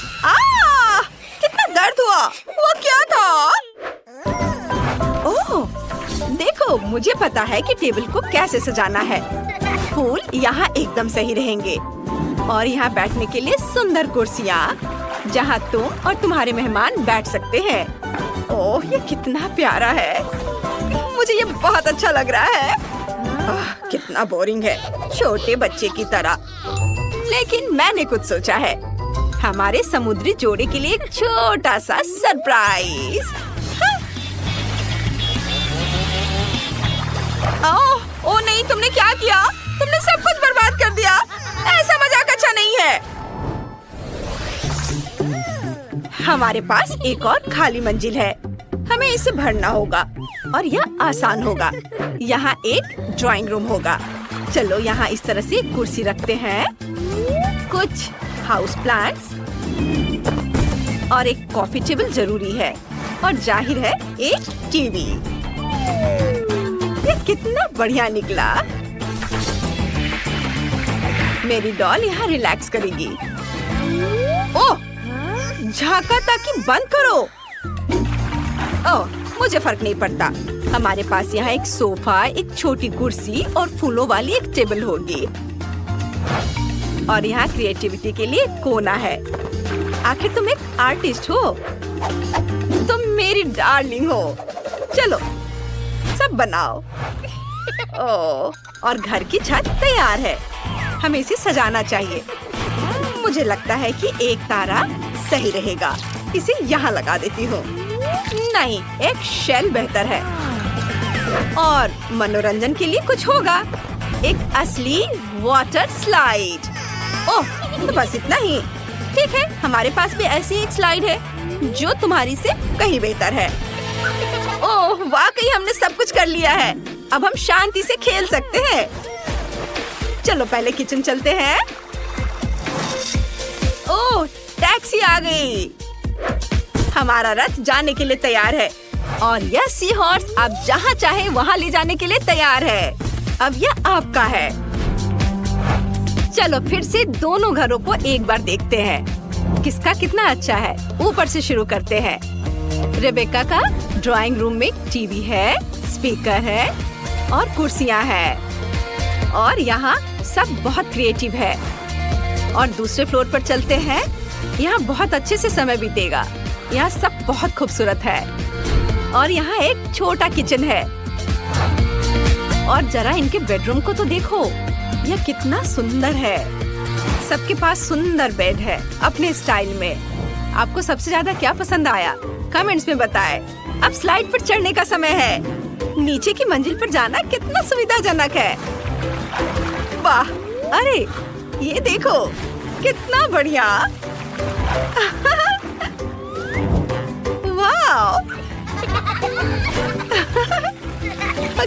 कितना दर्द हुआ। वो क्या था? ओह, देखो, मुझे पता है कि टेबल को कैसे सजाना है। फूल यहाँ एकदम सही रहेंगे और यहाँ बैठने के लिए सुंदर कुर्सियाँ जहाँ तुम और तुम्हारे मेहमान बैठ सकते हैं। ओह, ये कितना प्यारा है। मुझे ये बहुत अच्छा लग रहा है। कितना बोरिंग है, छोटे बच्चे की तरह। लेकिन मैंने कुछ सोचा है। हमारे समुद्री जोड़े के लिए एक छोटा सा सरप्राइज। ओह नहीं, तुमने क्या किया? तुमने सब कुछ बर्बाद कर दिया। ऐसा मजाक अच्छा नहीं है। हमारे पास एक और खाली मंजिल है। हमें इसे भरना होगा और यह आसान होगा। यहाँ एक ड्राइंग रूम होगा। चलो यहाँ इस तरह से कुर्सी रखते हैं, कुछ हाउस प्लांट्स और एक कॉफी टेबल जरूरी है और जाहिर है एक टीवी। ये कितना बढ़िया निकला। मेरी डॉल यहाँ रिलैक्स करेगी। ओह, झांका ताकि बंद करो। ओह, मुझे फर्क नहीं पड़ता। हमारे पास यहाँ एक सोफा, एक छोटी कुर्सी और फूलों वाली एक टेबल होगी। और यहाँ क्रिएटिविटी के लिए कोना है। आखिर तुम एक आर्टिस्ट हो। तुम मेरी डार्लिंग हो। चलो सब बनाओ। ओह, और घर की छत तैयार है। हमें इसे सजाना चाहिए। मुझे लगता है कि एक तारा सही रहेगा। इसे यहाँ लगा देती हूँ। नहीं, एक शेल बेहतर है। और मनोरंजन के लिए कुछ होगा। एक असली वाटर स्लाइड। ओह, तो बस इतना ही। ठीक है, हमारे पास भी ऐसी एक स्लाइड है जो तुम्हारी से कहीं बेहतर है। ओह, वाकई हमने सब कुछ कर लिया है। अब हम शांति से खेल सकते हैं। चलो पहले किचन चलते हैं। ओह, टैक्सी आ गई। हमारा रथ जाने के लिए तैयार है और यह सी हॉर्स अब जहाँ चाहे वहाँ ले जाने के लिए तैयार है। अब यह आपका है। चलो फिर से दोनों घरों को एक बार देखते हैं किसका कितना अच्छा है। ऊपर से शुरू करते हैं। रेबेका का ड्राइंग रूम में टीवी है, स्पीकर है और कुर्सियाँ हैं। और यहाँ सब बहुत क्रिएटिव है। और दूसरे फ्लोर पर चलते हैं। यहाँ बहुत अच्छे से समय बीतेगा। यहाँ सब बहुत खूबसूरत है और यहाँ एक छोटा किचन है। और जरा इनके बेडरूम को तो देखो, यह कितना सुंदर है। सबके पास सुंदर बेड है अपने स्टाइल में। आपको सबसे ज्यादा क्या पसंद आया? कमेंट्स में बताएं। अब स्लाइड पर चढ़ने का समय है। नीचे की मंजिल पर जाना कितना सुविधाजनक है। वाह, अरे ये देखो कितना बढ़िया। वाह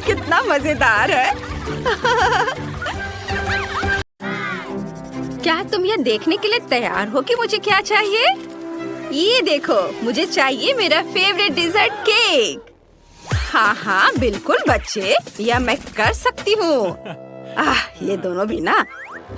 कितना मजेदार है। क्या तुम यह देखने के लिए तैयार हो कि मुझे क्या चाहिए? ये देखो, मुझे चाहिए मेरा फेवरेट डिजर्ट केक। हाँ बिल्कुल बच्चे, यह मैं कर सकती हूँ। ये दोनों भी ना,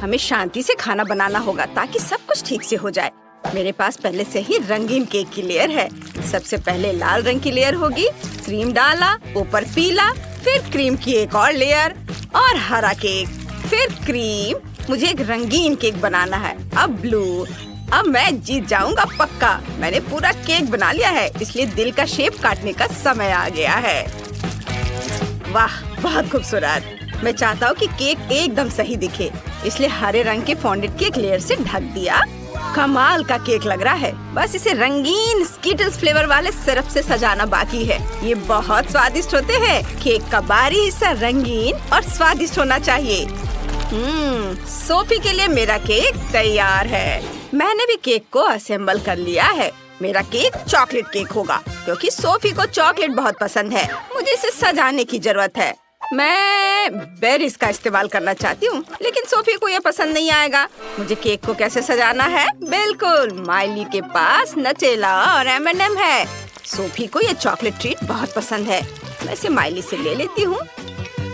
हमें शांति से खाना बनाना होगा ताकि सब कुछ ठीक से हो जाए। मेरे पास पहले से ही रंगीन केक की लेयर है। सबसे पहले लाल रंग की लेयर होगी, क्रीम डाला, ऊपर पीला, फिर क्रीम की एक और लेयर और हरा केक, फिर क्रीम। मुझे एक रंगीन केक बनाना है। अब ब्लू। अब मैं जीत जाऊंगा पक्का। मैंने पूरा केक बना लिया है, इसलिए दिल का शेप काटने का समय आ गया है। वाह, बहुत खूबसूरत। मैं चाहता हूँ कि केक एकदम सही दिखे, इसलिए हरे रंग के फॉन्डेड केक लेयर से ढक दिया। कमाल का केक लग रहा है। बस इसे रंगीन स्कीटल्स फ्लेवर वाले सिरप से सजाना बाकी है। ये बहुत स्वादिष्ट होते हैं। केक का बाहरी हिस्सा रंगीन और स्वादिष्ट होना चाहिए। सोफी के लिए मेरा केक तैयार है। मैंने भी केक को असेंबल कर लिया है। मेरा केक चॉकलेट केक होगा क्योंकि सोफी को चॉकलेट बहुत पसंद है। मुझे इसे सजाने की जरूरत है। मैं बेरीज का इस्तेमाल करना चाहती हूँ, लेकिन सोफी को यह पसंद नहीं आएगा। मुझे केक को कैसे सजाना है? बिल्कुल, माइली के पास नटेला और M&M है। सोफी को यह चॉकलेट ट्रीट बहुत पसंद है। मैं इसे माइली से ले लेती हूँ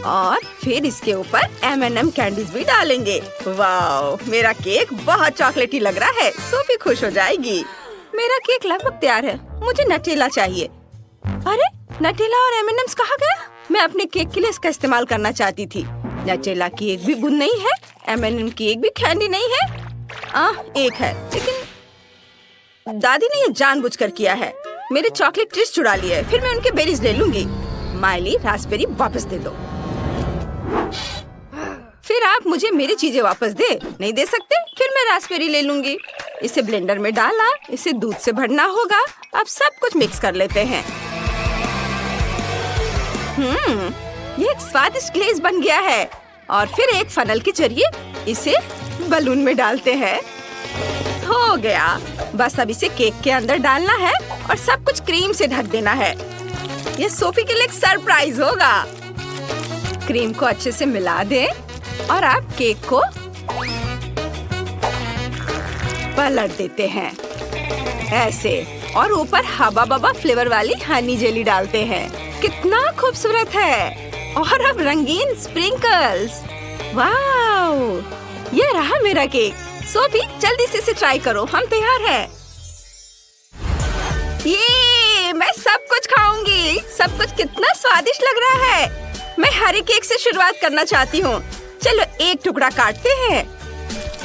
और फिर इसके ऊपर M&M कैंडीज भी डालेंगे। वाह, मेरा केक बहुत चॉकलेटी लग रहा है। सोफी खुश हो जाएगी। मेरा केक लगभग तैयार है। मुझे नटेला चाहिए। अरे, नटेला और M&M's कहाँ गए? मैं अपने केक के लिए इसका इस्तेमाल करना चाहती थी। नटेला की एक भी बूंद नहीं है, M&M की एक भी कैंडी नहीं है। एक है, लेकिन दादी ने ये जानबूझकर किया है। मेरे चॉकलेट ट्रीट्स चुरा लिए, फिर मैं उनके बेरीज ले लूंगी। माइली, रास्पबेरी वापस दे दो। फिर आप मुझे मेरी चीजें वापस दे नहीं दे सकते? फिर मैं रास्पबेरी ले लूंगी। इसे ब्लेंडर में डाला, इसे दूध से भरना होगा। अब सब कुछ मिक्स कर लेते हैं। ये एक स्वादिष्ट ग्लेज बन गया है। और फिर एक फनल के जरिए इसे बलून में डालते हैं। हो गया। बस अब इसे केक के अंदर डालना है और सब कुछ क्रीम से ढक देना है। ये सोफी के लिए एक सरप्राइज होगा। क्रीम को अच्छे से मिला दें और आप केक को पलट देते हैं ऐसे, और ऊपर हबा बबा फ्लेवर वाली हनी जेली डालते हैं। कितना खूबसूरत है। और अब रंगीन स्प्रिंकल्स। वाव, ये रहा मेरा केक। सोफी, जल्दी से इसे ट्राई करो। हम तैयार हैं। ये मैं सब कुछ खाऊंगी। सब कुछ कितना स्वादिष्ट लग रहा है। मैं हरे केक से शुरुआत करना चाहती हूँ। चलो एक टुकड़ा काटते हैं।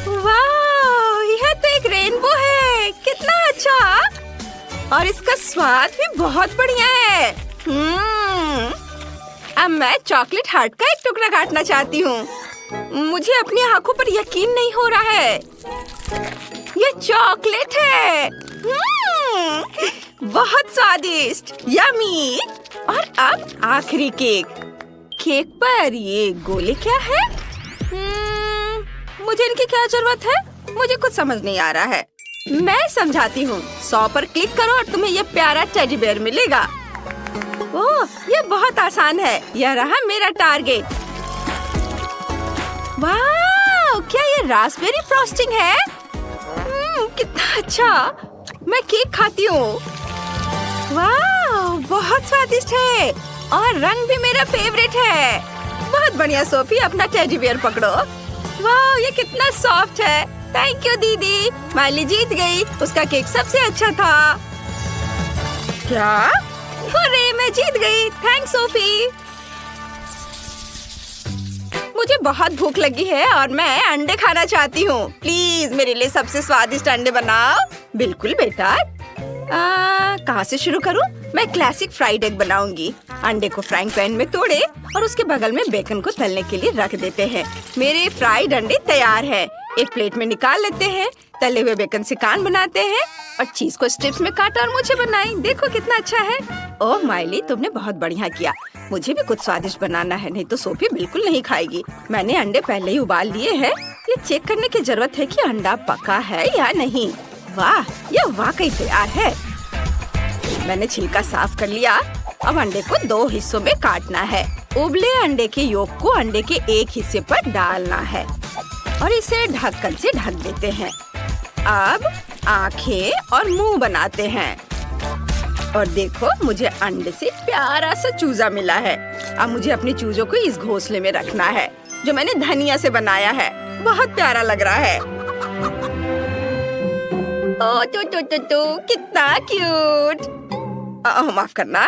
वाह, यह तो एक रेनबो है। कितना अच्छा। और इसका स्वाद भी बहुत बढ़िया है। अब मैं चॉकलेट हार्ट का एक टुकड़ा काटना चाहती हूँ। मुझे अपनी आंखों पर यकीन नहीं हो रहा है। ये चॉकलेट है। बहुत स्वादिष्ट, यम्मी। और अब आखिरी केक। केक पर ये गोले क्या है? मुझे इनकी क्या जरूरत है? मुझे कुछ समझ नहीं आ रहा है। मैं समझाती हूँ। 100 पर क्लिक करो और तुम्हें ये प्यारा टेडी बेयर मिलेगा। ओह, ये बहुत आसान है। यह रहा मेरा टारगेट। वाह, क्या ये रास्पबेरी फ्रॉस्टिंग है? कितना अच्छा। मैं केक खाती हूँ। वाह, बहुत स्वादिष्ट है और रंग भी मेरा फेवरेट है। बहुत बढ़िया सोफी, अपना टेडी बियर पकड़ो। वाह, ये कितना सॉफ्ट है। थैंक यू दीदी। माइली जीत गई। उसका केक सबसे अच्छा था। क्या? अरे, मैं जीत गई। Thanks Sophie. मुझे बहुत भूख लगी है और मैं अंडे खाना चाहती हूँ। प्लीज मेरे लिए सबसे स्वादिष्ट अंडे बनाओ। बिल्कुल बेटा। कहाँ से शुरू करूँ? मैं क्लासिक फ्राइड एग बनाऊंगी। अंडे को फ्राइंग पैन में तोड़े और उसके बगल में बेकन को तलने के लिए रख देते हैं। मेरे फ्राइड अंडे तैयार हैं। एक प्लेट में निकाल लेते हैं। तले हुए बेकन से कान बनाते हैं और चीज को स्ट्रिप्स में काटा और मुझे बनाई। देखो कितना अच्छा है। ओह माइली, तुमने बहुत बढ़िया किया। मुझे भी कुछ स्वादिष्ट बनाना है, नहीं तो सोफी बिल्कुल नहीं खाएगी। मैंने अंडे पहले ही उबाल लिए हैं। ये चेक करने की जरूरत है कि अंडा पका है या नहीं। वाह, ये वाकई तैयार है। मैंने छिलका साफ कर लिया। अब अंडे को 2 हिस्सों में काटना है। उबले अंडे के योक को अंडे के एक हिस्से पर डालना है और इसे ढक्कन से ढक देते हैं। अब आंखें और मुंह बनाते हैं। और देखो, मुझे अंडे से प्यारा सा चूजा मिला है। अब मुझे अपने चूजों को इस घोंसले में रखना है जो मैंने धनिया से बनाया है। बहुत प्यारा लग रहा है। ओह कितना क्यूट। माफ करना,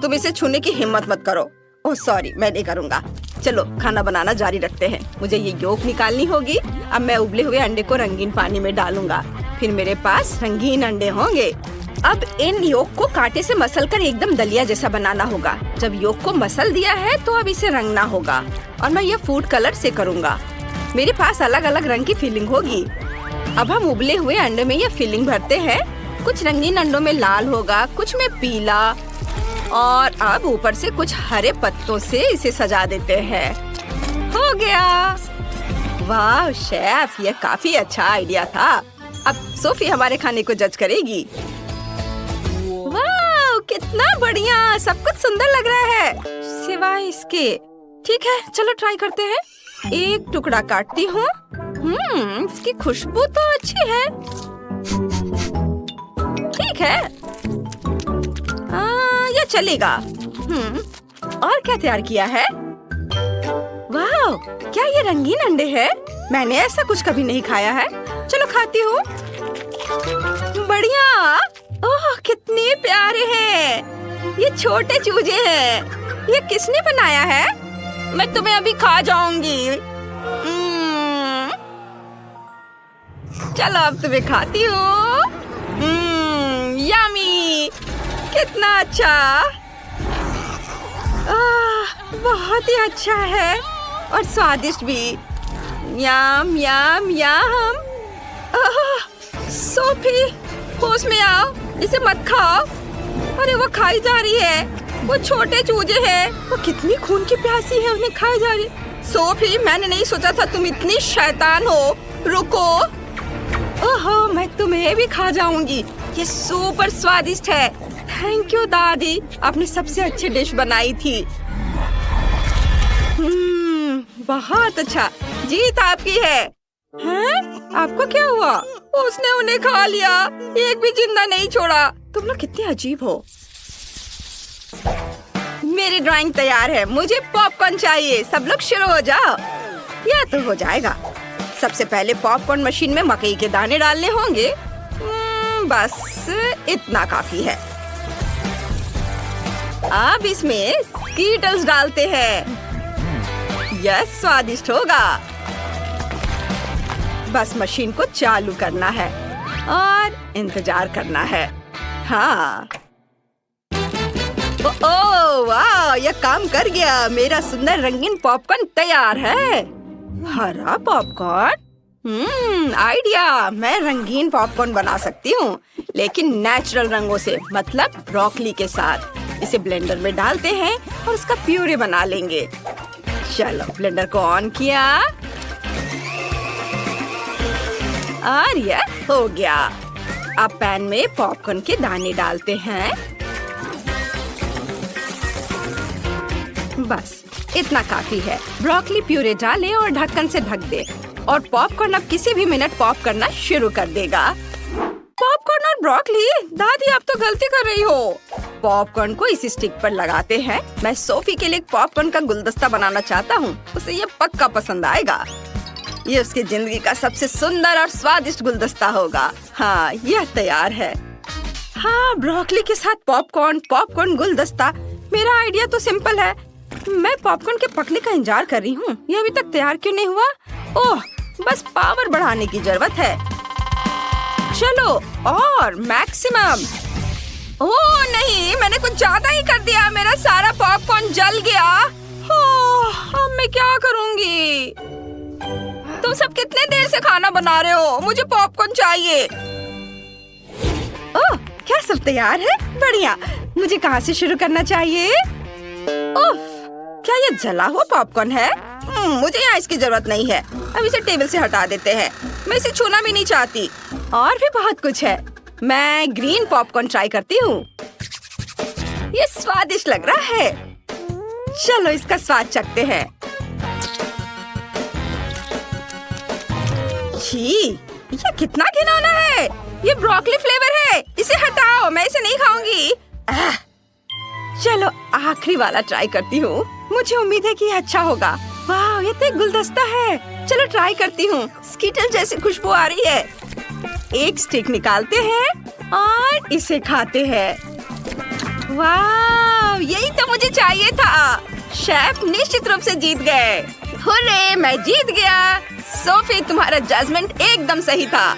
तुम इसे छूने की हिम्मत मत करो। ओह सॉरी, मैं नहीं करूँगा। चलो खाना बनाना जारी रखते हैं। मुझे ये योक निकालनी होगी। अब मैं उबले हुए अंडे को रंगीन पानी में डालूंगा। फिर मेरे पास रंगीन अंडे होंगे। अब इन योक को कांटे से मसलकर एकदम दलिया जैसा बनाना होगा। जब योक को मसल दिया है तो अब इसे रंगना होगा और मैं ये फूड कलर से करूँगा। मेरे पास अलग अलग रंग की फिलिंग होगी। अब हम उबले हुए अंडे में ये फिलिंग भरते हैं। कुछ रंगीन अंडों में लाल होगा, कुछ में पीला, और अब ऊपर से कुछ हरे पत्तों से इसे सजा देते हैं। हो गया। वाह शेफ, ये काफी अच्छा आइडिया था। अब सोफी हमारे खाने को जज करेगी। वाह कितना बढ़िया, सब कुछ सुंदर लग रहा है सिवाय इसके। ठीक है, चलो ट्राई करते हैं। एक टुकड़ा काटती हूँ। इसकी खुशबू तो अच्छी है। ठीक है, ये चलेगा। और क्या तैयार किया है? वाह, क्या ये रंगीन अंडे हैं? मैंने ऐसा कुछ कभी नहीं खाया है। चलो खाती हूँ। बढ़िया। ओह कितने प्यारे हैं। ये छोटे चूजे हैं। ये किसने बनाया है? मैं तुम्हें अभी खा जाऊंगी। चलो अब तुम्हें खाती हूँ। यम्मी, कितना अच्छा। बहुत ही अच्छा है और स्वादिष्ट भी। यम यम यम। सोफी, होश में आओ, इसे मत खाओ। अरे वो खाई जा रही है। वो छोटे चूजे हैं। वो कितनी खून की प्यासी है, उन्हें खाई जा रही। सोफी, मैंने नहीं सोचा था तुम इतनी शैतान हो। रुको। ओहो, मैं तुम्हें भी खा जाऊंगी। ये सुपर स्वादिष्ट है। थैंक यू दादी, आपने सबसे अच्छी डिश बनाई थी। बहुत अच्छा, जीत आपकी है। हैं? आपको क्या हुआ? उसने उन्हें खा लिया, एक भी जिंदा नहीं छोड़ा। तुम लोग कितने अजीब हो। मेरी ड्राइंग तैयार है। मुझे पॉपकॉर्न चाहिए। सब लोग शुरू हो जाओ। यह तो हो जाएगा। सबसे पहले पॉपकॉर्न मशीन में मकई के दाने डालने होंगे। बस इतना काफी है। अब इसमें स्कीटल्स डालते हैं। यह स्वादिष्ट होगा। बस मशीन को चालू करना है और इंतजार करना है। हाँ। ओह वाह, यह काम कर गया। मेरा सुंदर रंगीन पॉपकॉर्न तैयार है। हरा पॉपकॉर्न? आइडिया। मैं रंगीन पॉपकॉर्न बना सकती हूँ, लेकिन नेचुरल रंगों से, मतलब ब्रोकली के साथ। इसे ब्लेंडर में डालते हैं और उसका प्यूरे बना लेंगे। चलो ब्लेंडर को ऑन किया और यह हो गया। अब पैन में पॉपकॉर्न के दाने डालते हैं। बस इतना काफी है। ब्रोकली प्यूरे डालें और ढक्कन से ढक दे और पॉपकॉर्न अब किसी भी मिनट पॉप करना शुरू कर देगा। पॉपकॉर्न और ब्रोकली? दादी आप तो गलती कर रही हो। पॉपकॉर्न को इस स्टिक पर लगाते हैं। मैं सोफी के लिए पॉपकॉर्न का गुलदस्ता बनाना चाहता हूँ। उसे ये पक्का पसंद आएगा। ये उसकी जिंदगी का सबसे सुंदर और स्वादिष्ट गुलदस्ता होगा। हाँ, यह तैयार है। हाँ, ब्रोकली के साथ पॉपकॉर्न, पॉपकॉर्न गुलदस्ता। मेरा आइडिया तो सिंपल है। मैं पॉपकॉर्न के पकने का इंतजार कर रही हूँ। ये अभी तक तैयार क्यों नहीं हुआ? ओह, बस पावर बढ़ाने की जरूरत है। चलो और मैक्सिमम। ओह नहीं, मैंने कुछ ज्यादा ही कर दिया। मेरा सारा पॉपकॉर्न जल गया। ओह, अब मैं क्या करूँगी? तुम सब कितने देर से खाना बना रहे हो? मुझे पॉपकॉर्न चाहिए। ओह, क्या सब तैयार है? बढ़िया। मुझे कहाँ से शुरू करना चाहिए? ओह, क्या ये जला हुआ पॉपकॉर्न है? मुझे यहाँ इसकी जरूरत नहीं है। अब इसे टेबल से हटा देते हैं। मैं इसे छूना भी नहीं चाहती। और भी बहुत कुछ है। मैं ग्रीन पॉपकॉर्न ट्राई करती हूँ। ये स्वादिष्ट लग रहा है। चलो इसका स्वाद चखते हैं। छी, ये कितना घिनौना है। ये ब्रोकली फ्लेवर है। इसे हटाओ, मैं इसे नहीं खाऊंगी। चलो आखिरी वाला ट्राई करती हूँ। मुझे उम्मीद है कि ये अच्छा होगा। वाह, ये तो एक गुलदस्ता है। चलो ट्राई करती हूँ। स्कीटल जैसी खुशबू आ रही है। एक स्टिक निकालते हैं और इसे खाते हैं। वाह, यही तो मुझे चाहिए था। शेफ निश्चित रूप से जीत गए। हुर्रे, मैं जीत गया। सोफी, तुम्हारा जजमेंट एकदम सही था।